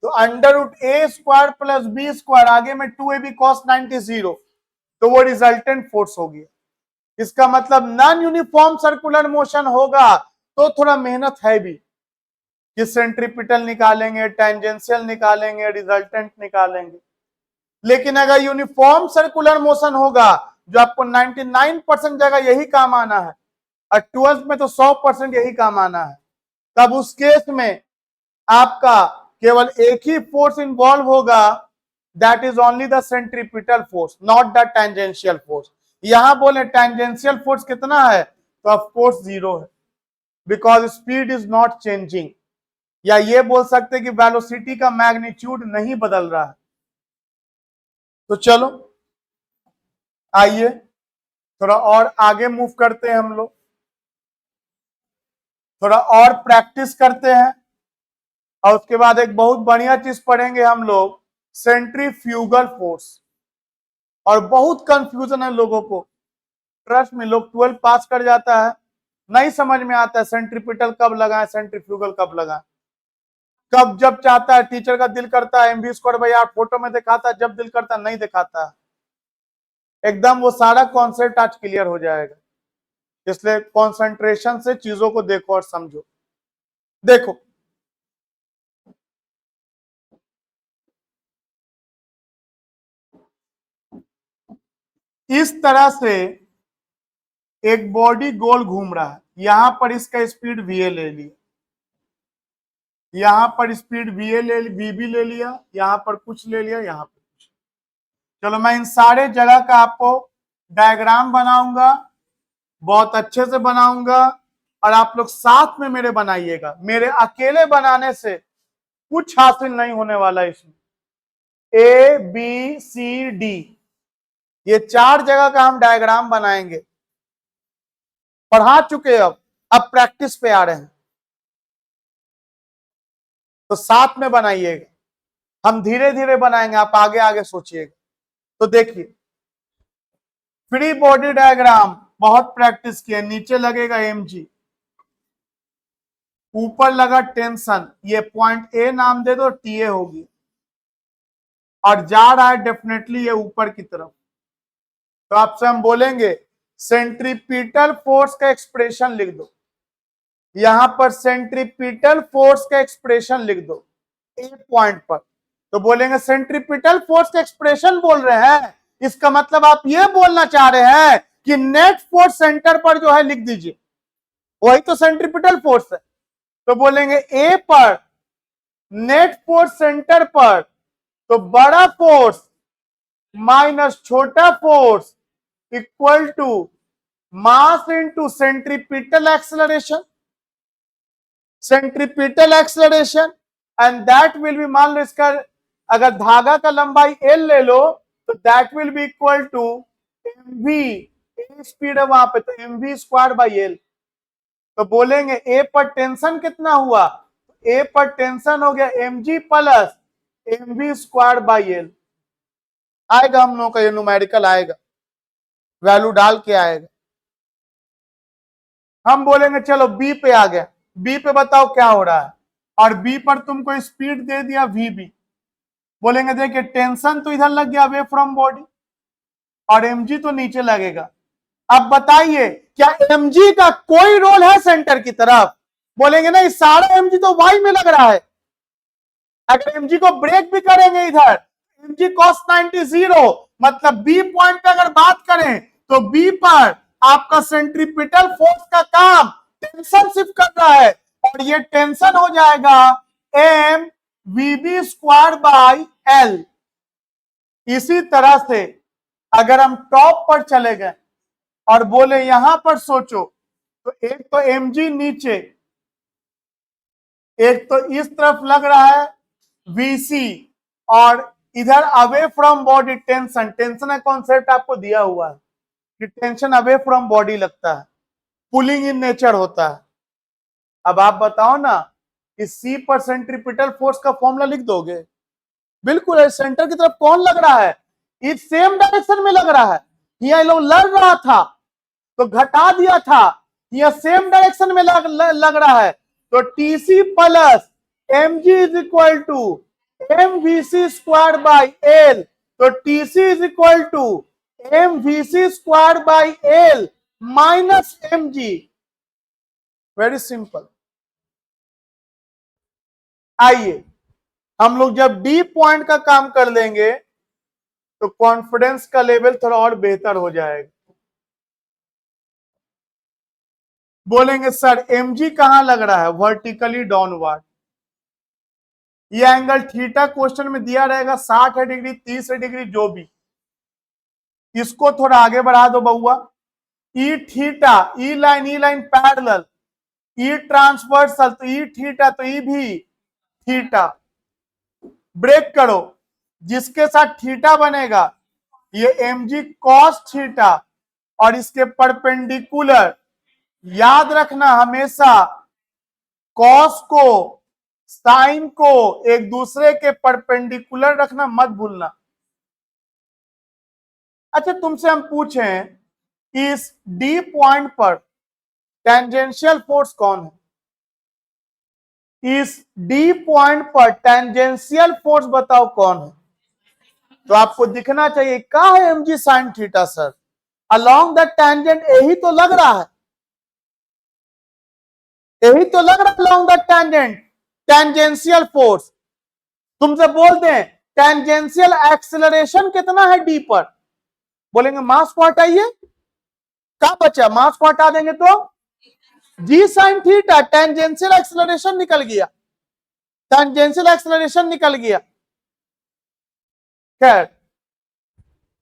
तो √a² प्लस b², आगे में 2ab cos 90 0, तो वो रिजल्टेंट फोर्स होगी। इसका मतलब नॉन यूनिफॉर्म सर्कुलर मोशन होगा तो थोड़ा मेहनत है भी कि सेंट्रीपिटल निकालेंगे, टेंजेंशियल निकालेंगे, रिजल्टेंट निकालेंगे। लेकिन अगर यूनिफॉर्म सर्कुलर मोशन होगा जो आपको 99% जगह यही काम आना है, और 12th में तो 100% यही काम आना है, तब उस केस में आपका केवल एक ही फोर्स इन्वॉल्व होगा, that is only the centripetal force, not the tangential force. यहां बोले टेंजेंशियल फोर्स कितना है, तो ऑफ कोर्स 0 है, because speed is not changing, या ये बोल सकते कि वेलोसिटी का मैग्नीट्यूड नहीं बदल रहा है। तो चलो आइए थोड़ा और आगे मूव करते हैं, हम लोग थोड़ा और प्रैक्टिस करते हैं, और उसके बाद एक बहुत बढ़िया चीज पढ़ेंगे हम लोग, सेंट्रीफ्यूगल फोर्स। और बहुत कंफ्यूजन है लोगों को, ट्रस्ट में, लोग 12 पास कर जाता है, नहीं समझ में आता है सेंट्रीपिटल कब लगाएं, सेंट्रीफ्यूगल कब लगाएं, कब जब चाहता है टीचर का दिल करता है mv²/r फोटो में दिखाता है, जब दिल करता है नहीं दिखाता है। एकदम वो सारा कॉन्सेप्ट आज क्लियर हो जाएगा, इसलिए कॉन्सेंट्रेशन से चीजों को देखो और समझो। देखो इस तरह से एक बॉडी गोल घूम रहा है, यहां पर इसका स्पीड va ले लिया, यहां पर स्पीड vb ले लिया, यहां पर कुछ ले लिया, यहां पर कुछ। चलो मैं इन सारे जगह का आपको डायग्राम बनाऊंगा, बहुत अच्छे से बनाऊंगा, और आप लोग साथ में मेरे बनाइएगा, मेरे अकेले बनाने से कुछ हासिल नहीं होने वाला। इसमें ABCD ये 4 जगह का हम डायग्राम बनाएंगे, पढ़ा चुके, अब प्रैक्टिस पे आ रहे हैं, तो साथ में बनाइएगा, हम धीरे धीरे बनाएंगे, आप आगे आगे सोचिएगा। तो देखिए फ्री बॉडी डायग्राम बहुत प्रैक्टिस किया, नीचे लगेगा mg, ऊपर लगा टेंशन, ये पॉइंट A नाम दे दो, TA होगी, और जा रहा है डेफिनेटली ये ऊपर की तरफ। तो आपसे हम बोलेंगे सेंट्रीपिटल फोर्स का एक्सप्रेशन लिख दो, यहां पर सेंट्रीपिटल फोर्स का एक्सप्रेशन लिख दो ए पॉइंट पर। तो बोलेंगे सेंट्रीपिटल फोर्स का एक्सप्रेशन बोल रहे हैं, इसका मतलब आप ये बोलना चाह रहे हैं कि नेट फोर्स सेंटर पर जो है लिख दीजिए, वही तो सेंट्रीपिटल फोर्स है। तो बोलेंगे ए पर नेट फोर्स सेंटर पर, तो बड़ा फोर्स माइनस छोटा force equal to mass into centripetal acceleration, centripetal acceleration, and that will be, मान लो इसका अगर धागा का लंबाई L ले लो तो that will be equal to mv, speed है वहां पे तो mv स्क्वायर बाई L। तो बोलेंगे ए पर टेंशन कितना हुआ, ए पर टेंशन हो गया mg plus mv square by L। आएगा हम लोगों का ये न्यूमेरिकल आएगा, वैल्यू डाल के आएगा। हम बोलेंगे चलो बी पे आ गया, बी पे बताओ क्या हो रहा है, और बी पर तुमको स्पीड दे दिया वीबी। बोलेंगे देखिए टेंशन तो इधर लग गया अवे फ्रॉम बॉडी और एमजी तो नीचे लगेगा। अब बताइए क्या एमजी का कोई रोल है सेंटर की तरफ, बोलेंगे नहीं सारा एमजी तो वाई में लग रहा है। अगर एमजी को ब्रेक भी करेंगे इधर एमजी कॉस 90 जीरो, मतलब बी पॉइंट पे अगर बात करें तो बी पर आपका सेंट्रीपिटल फोर्स का काम टेंशन शिफ्ट कर रहा है और ये टेंशन हो जाएगा m v b square by l. इसी तरह से अगर हम टॉप पर चले गए और बोले यहां पर सोचो तो एक तो mg नीचे, एक तो इस तरफ लग रहा है vc, और इधर away from body tension, tension का कॉन्सेप्ट आपको दिया हुआ है कि टेंशन अवे फ्रॉम बॉडी लगता है, पुलिंग इन नेचर होता है। अब आप बताओ ना कि C पर सेंट्रीपिटल फोर्स का फॉर्मूला लिख दोगे, बिल्कुल है, सेंटर की तरफ कौन लग रहा है, इस सेम डायरेक्शन में लग रहा है। यह लोग लड़ रहा था तो घटा दिया था, यह सेम डायरेक्शन में लग रहा है तो TC plus mg is equal to mvc square by L, तो TC is equal to mvc square by L minus mg। Very simple. आइए हम लोग जब डी पॉइंट का काम कर लेंगे तो कॉन्फिडेंस का लेवल थोड़ा और बेहतर हो जाएगा। बोलेंगे सर mg कहां लग रहा है, वर्टिकली डाउनवर्ड। ये एंगल थीटा क्वेश्चन में दिया रहेगा 60 डिग्री 30 डिग्री जो भी, इसको थोड़ा आगे बढ़ा दो बउआ। ई थीटा, ई लाइन पैरेलल, ई ट्रांसवर्सल तो ई थीटा तो ई भी थीटा। ब्रेक करो, जिसके साथ थीटा बनेगा ये mg cos थीटा और इसके परपेंडिकुलर, याद रखना हमेशा कॉस को साइन को एक दूसरे के परपेंडिकुलर रखना मत भूलना। अच्छा तुमसे हम पूछें इस डी पॉइंट पर टेंजेंशियल फोर्स कौन है, इस डी पॉइंट पर टेंजेंशियल फोर्स बताओ कौन है। तो आपको दिखना चाहिए क्या है mg sin theta sir, along the tangent, यही तो लग रहा है, यही तो लग रहा है along the tangent, tangential force. तुमसे बोलते हैं टेंजेंशियल एक्सेलरेशन कितना है डी पर, बोलेंगे मास को हटाइए, क्या बचा, मास को हटा देंगे तो जी साइन थीटा, टेंजेंशियल एक्सेलरेशन निकल गया, टेंजेंशियल एक्सेलरेशन निकल गया। खैर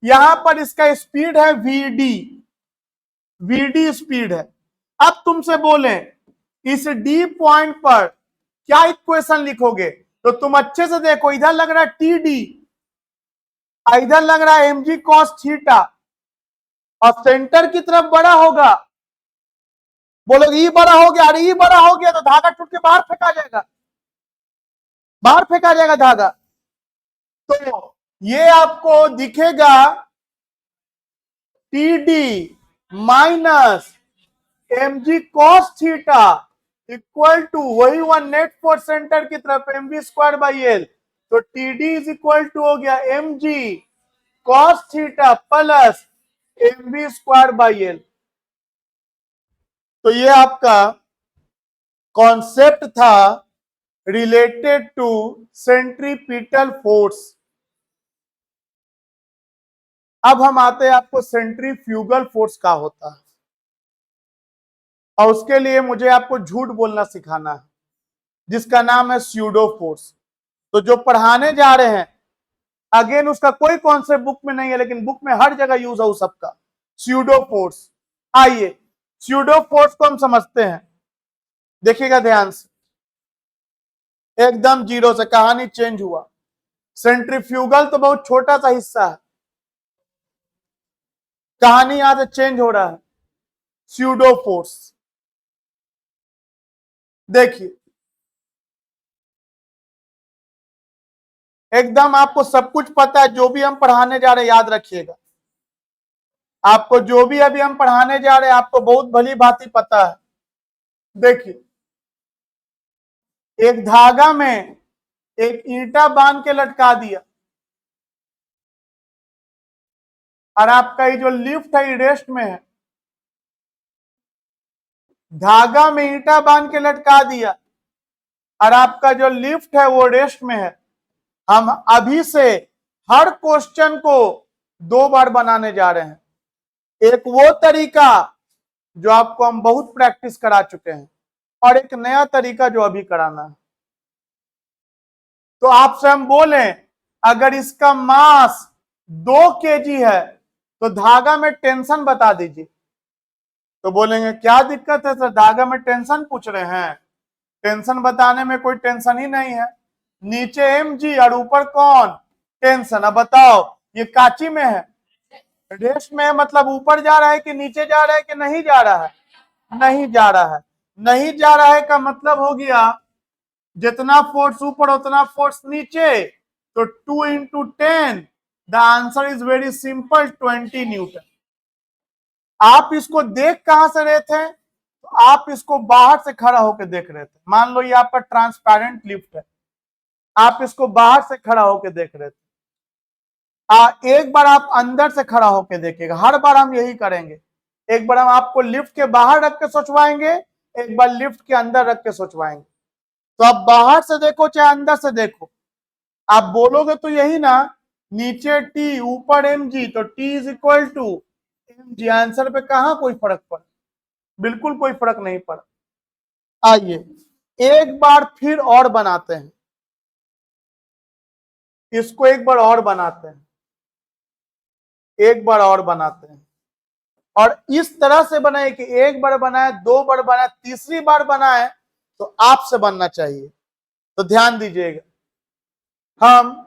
यहां पर इसका स्पीड है vd, vd स्पीड है। अब तुमसे बोले इस डी पॉइंट पर क्या इक्वेशन लिखोगे, तो तुम अच्छे से देखो, इधर लग रहा है td, इधर लग रहा है mg cos थीटा, और सेंटर की तरफ बड़ा होगा, बोलोगे ई बड़ा हो गया, अरे ई बड़ा हो गया तो धागा टूट के बाहर फेंका जाएगा, बाहर फेंका जाएगा धागा। तो ये आपको दिखेगा TD minus mg cos theta equal to वही वन नेट फोर्स सेंटर की तरफ mv स्क्वायर बाई एल, तो TD इज इक्वल टू हो गया mg cos theta plus mv square by L. तो ये आपका कॉन्सेप्ट था रिलेटेड टू सेंट्रीपिटल फोर्स। अब हम आते हैं आपको सेंट्रीफ्यूगल फोर्स का होता है, और उसके लिए मुझे आपको झूठ बोलना सिखाना है जिसका नाम है स्यूडो फोर्स। तो जो पढ़ाने जा रहे हैं अगेन उसका कोई कॉन्सेप्ट बुक में नहीं है, लेकिन बुक में हर जगह यूज है सबका, स्यूडो फोर्स। आइए स्यूडो फोर्स को हम समझते हैं, देखिएगा ध्यान से, एकदम जीरो से कहानी चेंज हुआ। सेंट्रीफ्यूगल तो बहुत छोटा सा हिस्सा है, कहानी यहां से चेंज हो रहा है। स्यूडो फोर्स देखिए, एकदम आपको सब कुछ पता है, जो भी हम पढ़ाने जा रहे हैं याद रखिएगा, आपको जो भी अभी हम पढ़ाने जा रहे हैं आपको बहुत भली भांति पता है। देखिए, एक धागा में एक ईंटा बांध के लटका दिया और आपका ये जो लिफ्ट है रेस्ट में है। धागा में ईंटा बांध के लटका दिया और आपका जो लिफ्ट है वो रेस्ट में है। हम अभी से हर क्वेश्चन को 2 बार बनाने जा रहे हैं। एक वो तरीका जो आपको हम बहुत प्रैक्टिस करा चुके हैं और एक नया तरीका जो अभी कराना है। तो आपसे हम बोले अगर इसका मास 2 केजी है तो धागा में टेंशन बता दीजिए, तो बोलेंगे क्या दिक्कत है सर, धागा में टेंशन पूछ रहे हैं? टेंशन बताने में कोई टेंशन ही नहीं है, नीचे mg और ऊपर कौन, टेंशन। अब बताओ ये काची में है, रेस्ट में है, मतलब ऊपर जा रहा है कि नीचे जा रहा है कि नहीं जा रहा है? नहीं जा रहा है। नहीं जा रहा है का मतलब हो गया जितना फोर्स ऊपर उतना फोर्स नीचे, तो 2 into 10, the answer is very simple, 20 Newton. आप इसको देख कहां से रहे थे, तो आप इसको बाहर से खड़ा होकर देख रहे थे। मान लो ये आपका ट्रांसपेरेंट लिफ्ट है, आप इसको बाहर से खड़ा होकर देख रहे थे। एक बार आप अंदर से खड़ा होकर देखिएगा, हर बार हम यही करेंगे। एक बार हम आपको लिफ्ट के बाहर रख के सोचवाएंगे, एक बार लिफ्ट के अंदर रख के सोचवाएंगे। तो आप बाहर से देखो चाहे अंदर से देखो, आप बोलोगे तो यही ना, नीचे टी ऊपर mg, तो t is equal to mg। Answer पे कहां कोई फर्क पड़ा, बिल्कुल कोई फर्क नहीं पड़ा। आइए एक बार फिर और बनाते हैं, इसको एक बार और बनाते हैं, एक बार और बनाते हैं। और इस तरह से बनाए कि एक बार बनाए, 2 बार बनाए, तीसरी बार बनाए तो आपसे बनना चाहिए। तो ध्यान दीजिएगा, हम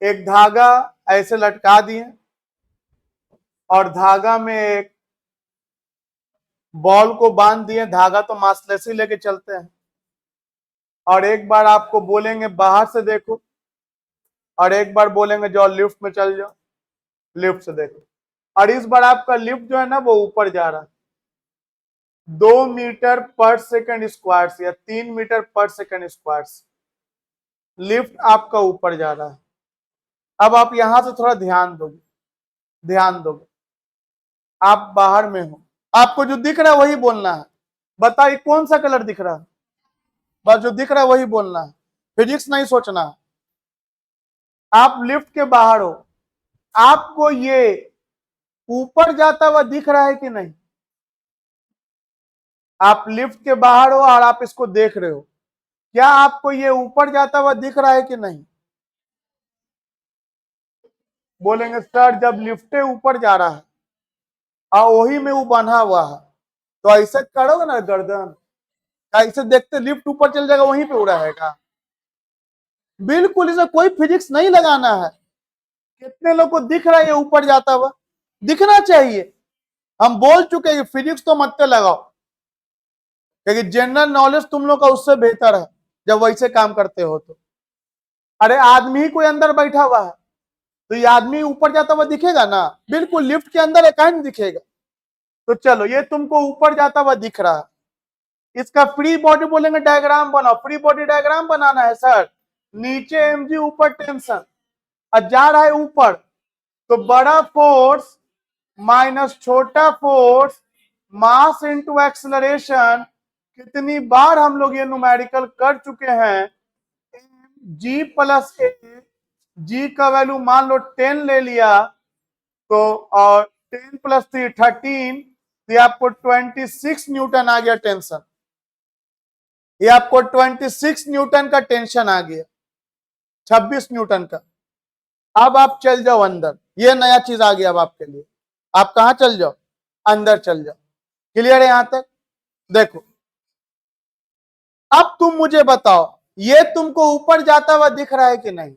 एक धागा ऐसे लटका दिए और धागा में एक बॉल को बांध दिए, धागा तो मासलेस ही लेके चलते हैं। और एक बार आपको बोलेंगे बाहर से देखो और एक बार बोलेंगे जाओ लिफ्ट में चल जाओ, लिफ्ट से देखो। और इस बार आपका लिफ्ट जो है ना वो ऊपर जा रहा है, 2 मीटर पर सेकंड स्क्वायर से या 3 मीटर पर सेकंड स्क्वायर से लिफ्ट आपका ऊपर जा रहा है। अब आप यहां से थोड़ा ध्यान दोगे, ध्यान दोगे, आप बाहर में हो, आपको जो दिख रहा है वही बोलना है। बताइए कौन सा कलर दिख रहा है, बस जो दिख रहा है वही बोलना है, फिजिक्स नहीं सोचना है। आप लिफ्ट के बाहर हो, आपको ये ऊपर जाता हुआ दिख रहा है कि नहीं? आप लिफ्ट के बाहर हो और आप इसको देख रहे हो, क्या आपको ये ऊपर जाता हुआ दिख रहा है कि नहीं? बोलेंगे सर जब लिफ्ट ऊपर जा रहा है और वही में वो बंधा हुआ है, तो ऐसे करोगे ना गर्दन, ऐसे देखते लिफ्ट ऊपर चल जाएगा, वहीं पे उड़ा रहेगा। बिल्कुल इसे कोई फिजिक्स नहीं लगाना है। कितने लोग को दिख रहा है ये ऊपर जाता हुआ? दिखना चाहिए। हम बोल चुके हैं फिजिक्स तो मत लगाओ, क्योंकि जनरल नॉलेज तुम लोग का उससे बेहतर है जब वैसे काम करते हो तो। अरे आदमी ही कोई अंदर बैठा हुआ है तो ये आदमी ऊपर जाता हुआ दिखेगा ना? बिल्कुल लिफ्ट के अंदर एक नहीं दिखेगा। तो चलो ये तुमको ऊपर जाता हुआ दिख रहा है, इसका फ्री बॉडी बोलेंगे डायग्राम बनाओ। फ्री बॉडी डायग्राम बनाना है सर, नीचे mg ऊपर टेंशन और जा रहा है ऊपर, तो बड़ा फोर्स माइनस छोटा फोर्स मास इनटू एक्सेलरेशन। कितनी बार हम लोग ये न्यूमेरिकल कर चुके हैं, g प्लस ए, जी का वैल्यू मान लो 10 ले लिया, तो और 10 प्लस 3 13, तो आपको 26 न्यूटन आ गया टेंशन। ये आपको 26 न्यूटन का टेंशन आ गया, 26 न्यूटन का। अब आप चल जाओ अंदर, ये नया चीज आ गया अब आपके लिए। आप कहां चल जाओ, अंदर चल जाओ। क्लियर है यहां तक? देखो अब तुम मुझे बताओ, ये तुमको ऊपर जाता हुआ दिख रहा है कि नहीं?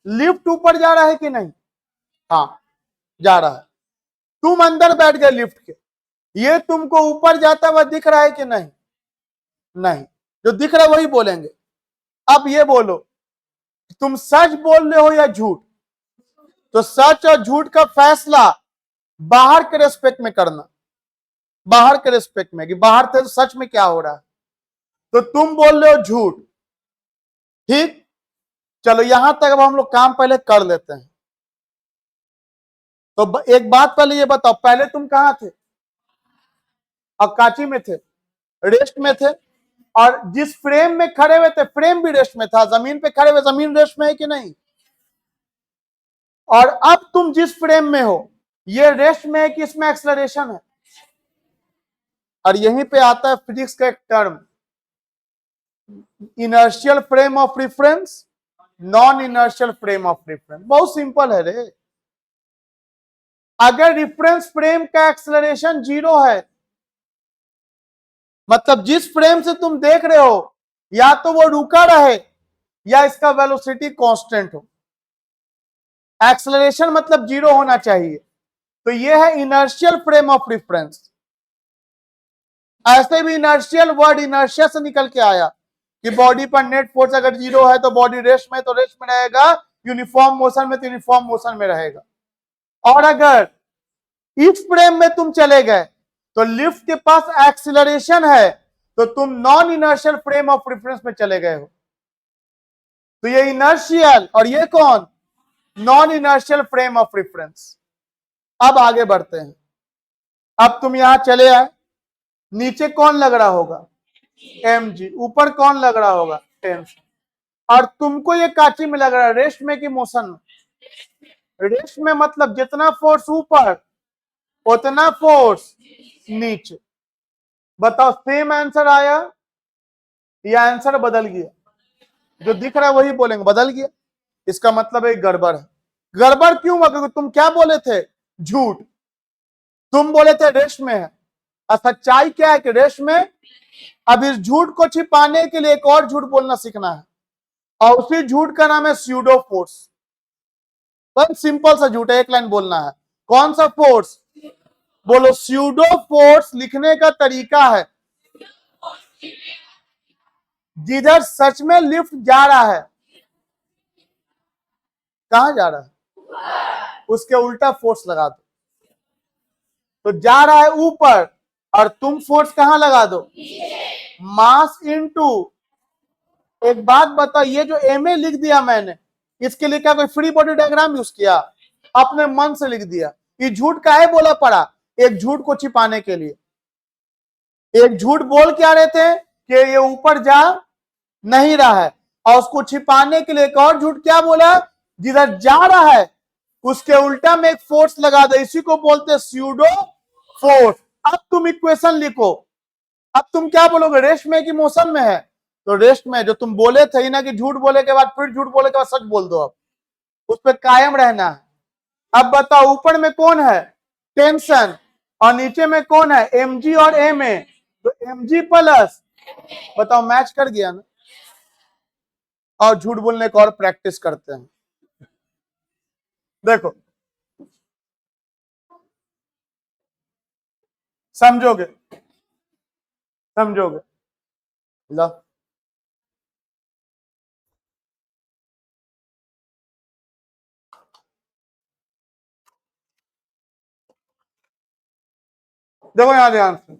लिफ्ट ऊपर जा रहा है कि नहीं? हाँ जा रहा है। तुम अंदर बैठ गए लिफ्ट के, ये तुमको ऊपर जाता हुआ दिख रहा है कि नहीं? नहीं। जो दिख रहा है वही बोलेंगे। अब ये बोलो तुम सच बोल रहे हो या झूठ? तो सच और झूठ का फैसला बाहर के रेस्पेक्ट में करना, बाहर के रेस्पेक्ट में कि बाहर से सच में क्या हो रहा है। तो तुम बोल रहे हो झूठ, ठीक। चलो यहां तक अब हम लोग काम पहले कर लेते हैं। तो एक बात पहले ये बताओ, पहले तुम कहां थे? अक्काची में थे, रेस्ट में थे। और जिस फ्रेम में खड़े हुए थे फ्रेम भी रेस्ट में था, जमीन पे खड़े हुए जमीन रेस्ट में है कि नहीं? और अब तुम जिस फ्रेम में हो ये रेस्ट में है कि इसमें एक्सेलरेशन है? और यहीं पे आता है फिजिक्स का एक term, inertial frame of reference, non inertial frame of reference. बहुत सिंपल है रे। अगर रेफरेंस फ्रेम का एक्सेलरेशन 0 है, मतलब जिस फ्रेम से तुम देख रहे हो या तो वो रुका रहे या इसका वेलोसिटी कांस्टेंट हो, एक्सेलरेशन मतलब 0 होना चाहिए। तो ये है इनर्शियल फ्रेम ऑफ रेफरेंस। ऐसे भी इनर्शियल वर्ड इनर्शिया से निकल के आया कि बॉडी पर नेट फोर्स अगर 0 है तो बॉडी रेस्ट में, तो रेस्ट में रहेगा, यूनिफॉर्म मोशन में तो यूनिफॉर्म मोशन में रहेगा। और अगर इस फ्रेम में तुम चले गए तो लिफ्ट के पास एक्सीलरेशन है, तो तुम non inertial frame of reference में चले गए हो। तो ये इनर्शियल और ये कौन? Non inertial frame of reference. अब आगे बढ़ते हैं। अब तुम यहां चले आए, नीचे कौन लग रहा होगा? mg। ऊपर कौन लग रहा होगा? टेंशन। और तुमको ये काची में लग रहा है, रेस्ट में कि मोशन में? रेस्ट में, मतलब जितना फोर्स ऊपर उतना फोर्स नीचे। बताओ सेम आंसर आया या आंसर बदल गया? जो दिख रहा है वही बोलेंगे बदल गया। इसका मतलब एक गड़बड़ है। गड़बड़ क्यों हुआ? क्योंकि तुम क्या बोले थे? झूठ। तुम बोले थे रेस्ट में है, और सच्चाई क्या है कि रेस्ट में। अब इस झूठ को छिपाने के लिए एक और झूठ बोलना सीखना है, और उसी झूठ का नाम है स्यूडो फोर्स। बहुत सिंपल सा झूठ है, एक लाइन बोलना है। कौन सा फोर्स? बोलो। स्यूडो फोर्स लिखने का तरीका है, जिधर सच में लिफ्ट जा रहा है, कहां जा रहा है उसके उल्टा फोर्स लगा दो। तो जा रहा है ऊपर, और तुम फोर्स कहां लगा दो? Mass into. एक बात बताओ, ये जो एमए लिख दिया मैंने, इसके लिए क्या कोई फ्री बॉडी डायग्राम यूज किया? अपने मन से लिख दिया। ये झूठ काहे बोला पड़ा? एक झूठ को छिपाने के लिए। एक झूठ बोल क्या रहे थे कि ये ऊपर जा नहीं रहा है, और उसको छिपाने के लिए एक और झूठ क्या बोला? जिधर जा रहा है उसके उल्टा में एक फोर्स लगा दे, इसी को बोलते हैं स्यूडो फोर्स। अब तुम इक्वेशन लिखो। अब तुम क्या बोलोगे? रेस्ट में कि मोशन में है? तो रेस्ट में। जो तुम बोले थे ना कि झूठ बोले के बाद फिर झूठ बोले के बाद सच बोल दो, अब उस पर कायम रहना है। अब बताओ ऊपर में कौन है? टेंशन। और नीचे में कौन है? mg और ma। तो mg प्लस, बताओ मैच कर गया ना? और झूठ बोलने का और प्रैक्टिस करते हैं। देखो समझोगे, समझोगे। लो देखो यहां ध्यान से,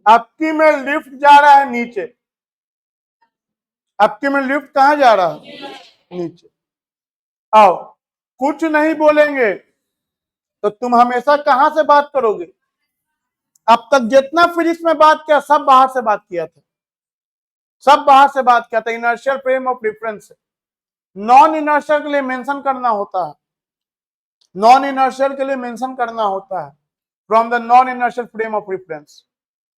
आपकी में लिफ्ट जा रहा है नीचे। आपकी में लिफ्ट कहां जा रहा है? नीचे। आओ, कुछ नहीं बोलेंगे तो तुम हमेशा कहां से बात करोगे? अब तक जितना फिजिक्स में बात किया सब बाहर से बात किया था, सब बाहर से बात किया था। इनर्शियल फ्रेम ऑफ रेफरेंस से नॉन इनर्शियल के लिए मेंशन करना होता है, नॉन इनर्शियल के लिए मेंशन करना होता है from the non inertial frame of reference.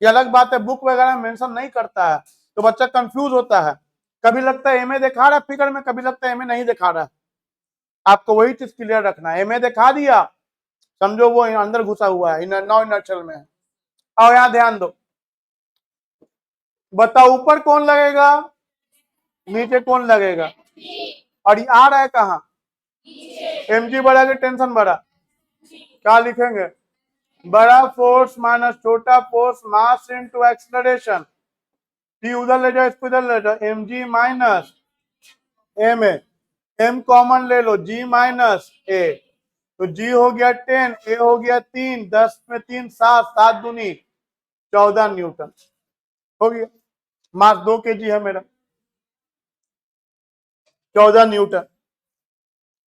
ये अलग बात है, बुक वगैरह में मेंशन नहीं करता है तो बच्चा कंफ्यूज होता है। कभी लगता है एमए दिखा रहा है फिगर में, कभी लगता है एमए नहीं दिखा रहा है। आपको वही चीज क्लियर रखना है। एमए दिखा दिया, समझो वो अंदर घुसा हुआ है, नॉन इनर्शियल में है। और यहां ध्यान दो, बताओ ऊपर कौन लगेगा, नीचे कौन लगेगा, और ये आ रहा है कहां, mg बड़ा कि टेंशन बड़ा, क्या लिखेंगे, बड़ा फोर्स माइनस छोटा force mass into acceleration. T उधर ले जाओ, इसको इधर ले जाओ, mg minus m a, m common ले लो, g माइनस ए, तो g हो गया 10, ए हो गया 3, 10 में 3 7, 7 दूनी 14 न्यूटन हो गया। मास 2 kg है मेरा, 14 न्यूटन।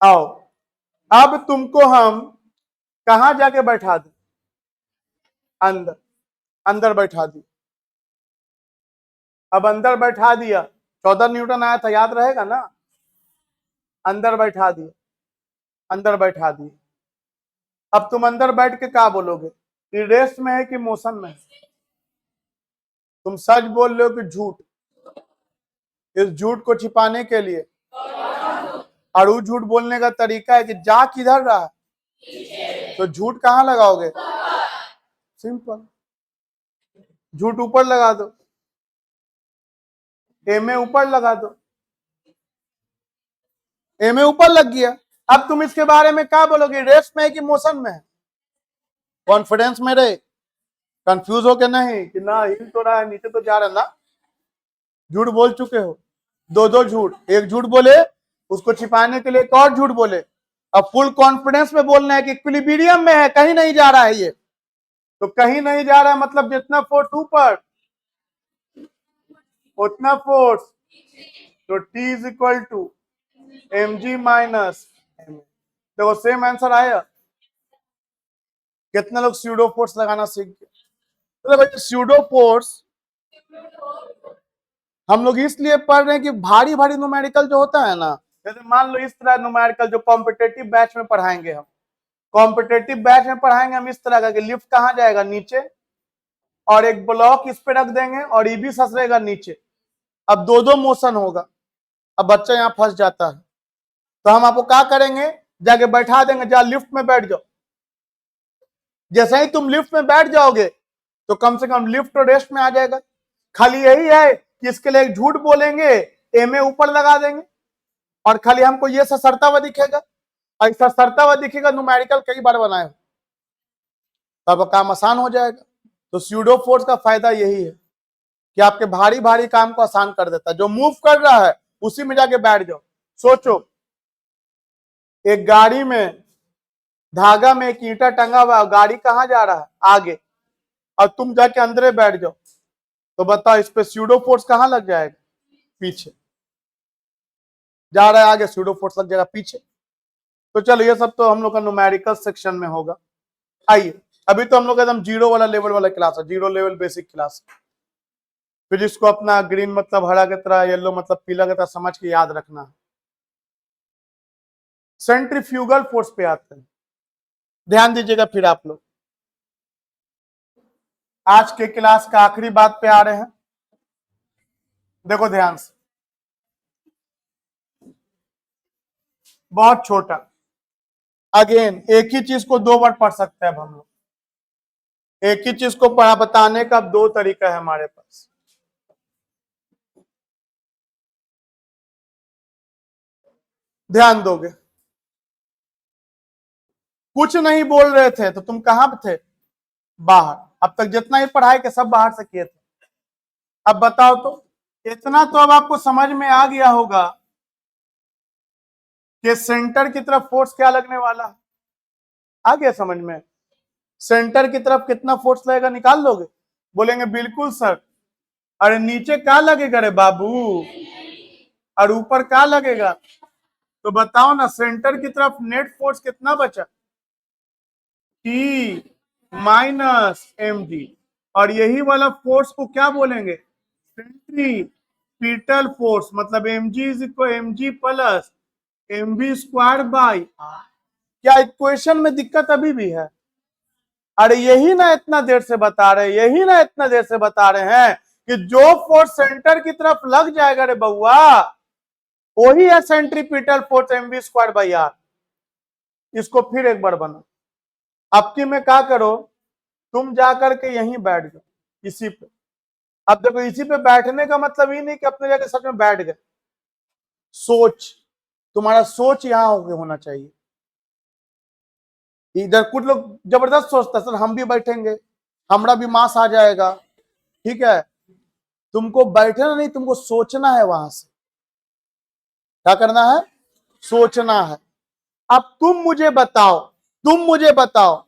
आओ अब तुमको हम कहां जाके बैठा दें, अंदर, अंदर बैठा दी। अब अंदर बैठा दिया, 14 न्यूटन आया था, याद रहेगा ना, अंदर बैठा दिया, अंदर बैठा दिए। अब तुम अंदर बैठ के क्या बोलोगे, कि रेस्ट में है कि मोशन में है, तुम सच बोल रहे हो कि झूठ, इस झूठ को छिपाने के लिए, और वो झूठ बोलने का तरीका है कि जा किधर रहा है, तो झूठ कहां लगाओगे, सिंपल, झूठ ऊपर लगा दो, एम ए ऊपर लगा दो, एम ए ऊपर लग गया। अब तुम इसके बारे में क्या बोलोगे, रेस्ट में है कि मोशन में है, कॉन्फिडेंस में रहे, कंफ्यूज हो के नहीं कि ना हिल तो रहा है, नीचे तो जा रहा है ना, झूठ बोल चुके हो, दो दो झूठ, एक झूठ बोले उसको छिपाने के लिए एक और झूठ बोले। अब फुल कॉन्फिडेंस में बोलना है कि इक्विलिब्रियम में है, कहीं नहीं जा रहा है ये, तो कहीं नहीं जा रहा है मतलब जितना फोर्स ऊपर उतना फोर्स, तो T is equal to mg minus, देखो सेम आंसर आया। कितने लोग स्यूडो फोर्स लगाना सीख गए, तो भाई स्यूडो फोर्स हम लोग इसलिए पढ़ रहे हैं कि भारी भारी न्यूमेरिकल जो होता है ना, जैसे मान लो इस तरह न्यूमेरिकल जो कॉम्पिटेटिव बैच में पढ़ाएंगे हम, कॉम्पिटेटिव बैच में पढ़ाएंगे हम इस तरह का कि लिफ्ट कहां जाएगा, नीचे, और एक ब्लॉक इस पे रख देंगे और ये भी ससरेगा नीचे। अब दो दो मोशन होगा, अब बच्चा यहाँ फंस जाता है, तो हम आपको क्या करेंगे, जाके बैठा देंगे, जा लिफ्ट में बैठ जाओ। जैसे ही तुम लिफ्ट में बैठ जाओगे तो कम से कम लिफ्ट तो रेस्ट में आ जाएगा। खाली यही है कि इसके लिए एक झूठ बोलेंगे, एम ए ऊपर लगा देंगे, और खाली हमको ये ससरता हुआ दिखेगा, और ससरता हुआ दिखेगा न्यूमेरिकल कई बार बनाए हो, तब काम आसान हो जाएगा। तो स्यूडो फोर्स का फायदा यही है कि आपके भारी भारी काम को आसान कर देता है। जो मूव कर रहा है उसी में जाके बैठ जाओ। सोचो एक गाड़ी में धागा में एक ईंटा टंगा हुआ, गाड़ी कहां जा रहा है, आगे, और तुम जाके अंदर बैठ जाओ, तो बताओ इस पे स्यूडो फोर्स कहां लग जाएगा, पीछे जा रहा है, आगे स्यूडो फोर्स लग जाएगा पीछे। तो चलो ये सब तो हम लोग का न्यूमेरिकल सेक्शन में होगा। आइए अभी तो हम लोग एकदम जीरो वाला लेवल वाला क्लास है, जीरो लेवल बेसिक क्लास। फिर इसको अपना ग्रीन मतलब हरा की तरह, येलो मतलब पीला की तरह समझ के याद रखना है। सेंट्रीफ्यूगल फोर्स पे आते हैं, ध्यान दीजिएगा। फिर आप लोग आज के क्लास का आखिरी बात पे आ रहे हैं, देखो ध्यान से, बहुत छोटा, अगेन एक ही चीज को दो बार पढ़ सकते हैं अब हम लोग, एक ही चीज को पढ़ा बताने का अब दो तरीका है हमारे पास। ध्यान दोगे, कुछ नहीं बोल रहे थे तो तुम कहां पे थे, बाहर। अब तक जितना ही पढ़ाई के सब बाहर से किए थे। अब बताओ तो, इतना तो अब आपको समझ में आ गया होगा कि सेंटर की तरफ फोर्स क्या लगने वाला है, आ गया समझ में। सेंटर की तरफ कितना फोर्स लगेगा निकाल लोगे, बोलेंगे बिल्कुल सर। अरे नीचे क्या लगेगा रे बाबू, और ऊपर क्या लगेगा, तो बताओ ना, सेंटर की तरफ नेट फोर्स कितना बचा, टी माइनस एम जी, और यही वाला फोर्स को क्या बोलेंगे, सेंट्रीपिटल फोर्स, मतलब m g is equal m g plus m v square by. क्या इक्वेशन में दिक्कत अभी भी है, अरे यही ना इतना देर से बता रहे, यही ना इतना देर से बता रहे हैं कि जो फोर्स सेंटर की तरफ लग जाएगा रे बउआ, वही है centripetal force mv square by r. इसको फिर एक बार बना, अब की में क्या करो, तुम जाकर के यहीं बैठ जाओ इसी पे। अब देखो इसी पे बैठने का मतलब ही नहीं कि अपने जाके सच में बैठ गए, सोच, तुम्हारा सोच यहां होना चाहिए। इधर कुछ लोग जबरदस्त सोचता सर हम भी बैठेंगे, हमारा भी मास आ जाएगा, ठीक है, तुमको बैठना नहीं, तुमको सोचना है, वहां से क्या करना है, सोचना है। अब तुम मुझे बताओ,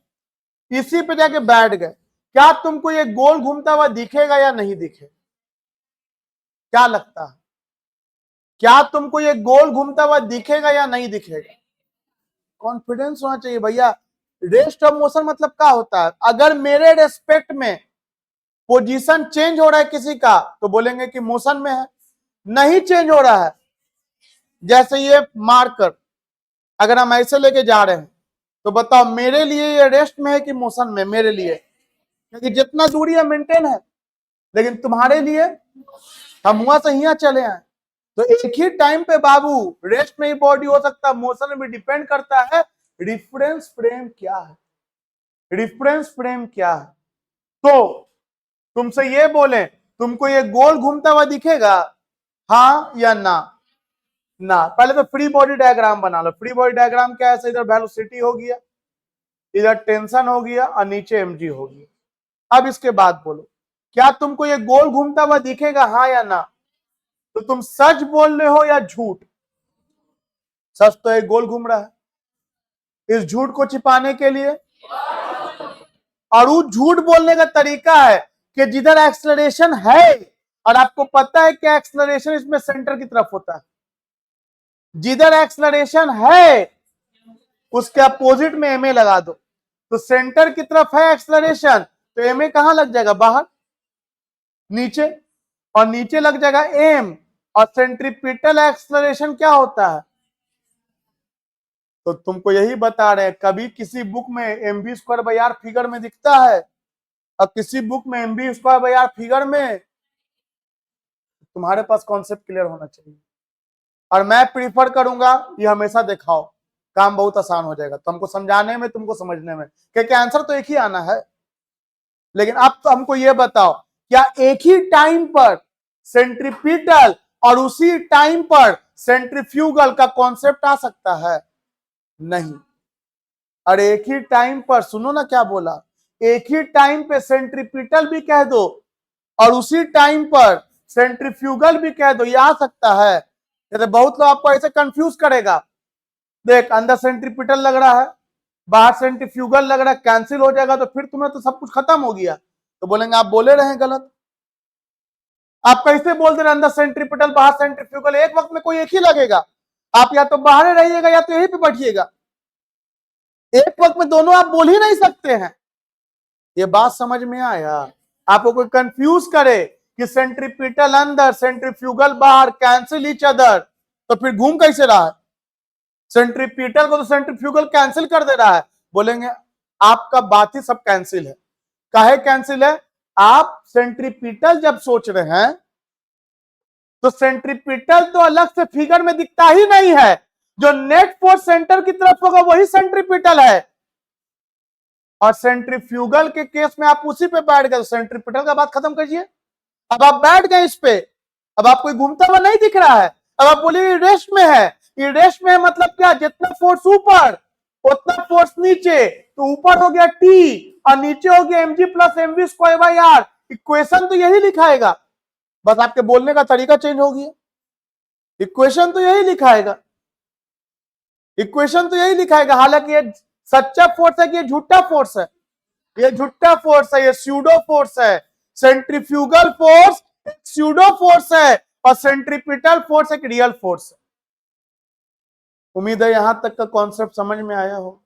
इसी पे जाके बैठ गए, क्या तुमको ये गोल घूमता हुआ दिखेगा या नहीं दिखेगा? क्या लगता है, क्या तुमको ये गोल घूमता हुआ दिखेगा या नहीं दिखेगा? कॉन्फिडेंस होना चाहिए भैया। रेस्ट ऑफ मोशन मतलब क्या होता है, अगर मेरे रेस्पेक्ट में पोजीशन चेंज हो रहा है किसी का तो बोलेंगे कि मोशन में है, नहीं चेंज हो रहा है, जैसे ये मार्कर अगर हम ऐसे लेके जा रहे हैं तो बताओ मेरे लिए ये रेस्ट में है कि मोशन में? मेरे लिए, क्योंकि जितना दूरी है मेंटेन है, लेकिन तुम्हारे लिए हम वहां से यहाँ चले आए, तो एक ही टाइम पे बाबू रेस्ट में ही बॉडी हो सकता है, मोशन में भी डिपेंड करता है रिफरेंस फ्रेम क्या है, रिफरेंस फ्रेम क्या है। तो तुमसे ये बोले तुमको ये गोल घूमता हुआ दिखेगा, हाँ या ना? ना। पहले तो फ्री बॉडी डायग्राम बना लो। फ्री बॉडी डायग्राम क्या है, इधर वेलोसिटी हो गया, इधर टेंशन हो गया और नीचे mg हो गया। अब इसके बाद बोलो क्या तुमको ये गोल घूमता हुआ दिखेगा, हाँ या ना? तो तुम सच बोल रहे हो या झूठ? सच तो एक गोल घूम रहा है, इस झूठ को छिपाने के लिए, और वो झूठ बोलने का तरीका है कि जिधर एक्सलरेशन है और आपको पता है कि एक्सलरेशन इसमें सेंटर की तरफ होता है, जिधर एक्सलरेशन है उसके अपोजिट में ma लगा दो, तो सेंटर की तरफ है एक्सलरेशन, तो ma कहां लग जाएगा, बाहर नीचे, और नीचे लग जाएगा m, और सेंट्रीपिटल एक्सलरेशन क्या होता है? तो तुमको यही बता रहे हैं, कभी किसी बुक में mv square by r figure में दिखता है और किसी बुक में mv square by r figure में, तुम्हारे पास कॉन्सेप्ट क्लियर होना चाहिए। और मैं प्रीफर करूंगा ये हमेशा दिखाओ, काम बहुत आसान हो जाएगा तुमको समझाने में, तुमको समझने में, क्योंकि आंसर तो एक ही आना है। लेकिन अब तो हमको ये बताओ क्या एक ही टाइम पर सेंट्रीपिटल और उसी टाइम पर सेंट्रीफ्यूगल का कॉन्सेप्ट आ सकता है? नहीं। और एक ही टाइम पर, सुनो ना क्या बोला, एक ही टाइम पे सेंट्रीपिटल भी कह दो और उसी टाइम पर सेंट्रीफ्यूगल भी कह दो, ये आ सकता है? तो बहुत लोग आपको ऐसे कंफ्यूज करेगा, देख अंदर सेंट्रीपिटल लग रहा है, बाहर सेंट्रीफ्यूगल लग रहा है, कैंसिल हो जाएगा तो फिर तुम्हें तो सब कुछ खत्म हो गया, तो बोलेंगे आप बोले रहे गलत। आप कैसे बोल दे रहे अंदर सेंट्रीपिटल बाहर सेंट्रीफ्यूगल, एक वक्त में कोई एक ही लगेगा, आप या तो बाहर रहिएगा या तो यहीं पे बैठिएगा, एक वक्त में दोनों आप बोल ही नहीं सकते हैं। ये बात समझ में आया? आपको कोई कंफ्यूज करे कि सेंट्रीपिटल अंदर सेंट्रीफ्यूगल बाहर, कैंसिल ईच अदर, तो फिर घूम कैसे रहा है? सेंट्रीपिटल को तो सेंट्रीफ्यूगल कैंसिल कर दे रहा है, बोलेंगे आपका बात ही सब कैंसिल है। काहे कैंसिल है? आप सेंट्रीपिटल जब सोच रहे हैं तो सेंट्रीपिटल तो अलग से फिगर में दिखता ही नहीं है, जो नेट फोर्स सेंटर की तरफ होगा वही सेंट्रीपिटल है, और सेंट्रीफ्यूगल के केस में आप उसी पे बैठ गए, सेंट्रीपिटल का बात खत्म करिए। अब आप बैठ गए इस पे, अब आप कोई घूमता हुआ नहीं दिख रहा है, अब आप बोलिए रेस्ट में है, ये रेस्ट में है मतलब क्या, जितना फोर्स ऊपर उतना फोर्स नीचे, तो ऊपर हो गया T और नीचे हो गया mg plus mv square by r. Equation तो यही लिखाएगा, बस आपके बोलने का तरीका चेंज हो गया। इक्वेशन तो यही लिखाएगा, इक्वेशन तो यही लिखाएगा। हालांकि ये सच्चा फोर्स है कि ये झूठा फोर्स है? ये झूठा फोर्स है, ये स्यूडो फोर्स है। सेंट्रीफ्यूगल फोर्स एक स्यूडो फोर्स है और सेंट्रीपिटल फोर्स एक रियल फोर्स है। उम्मीद है यहां तक का कॉन्सेप्ट समझ में आया हो।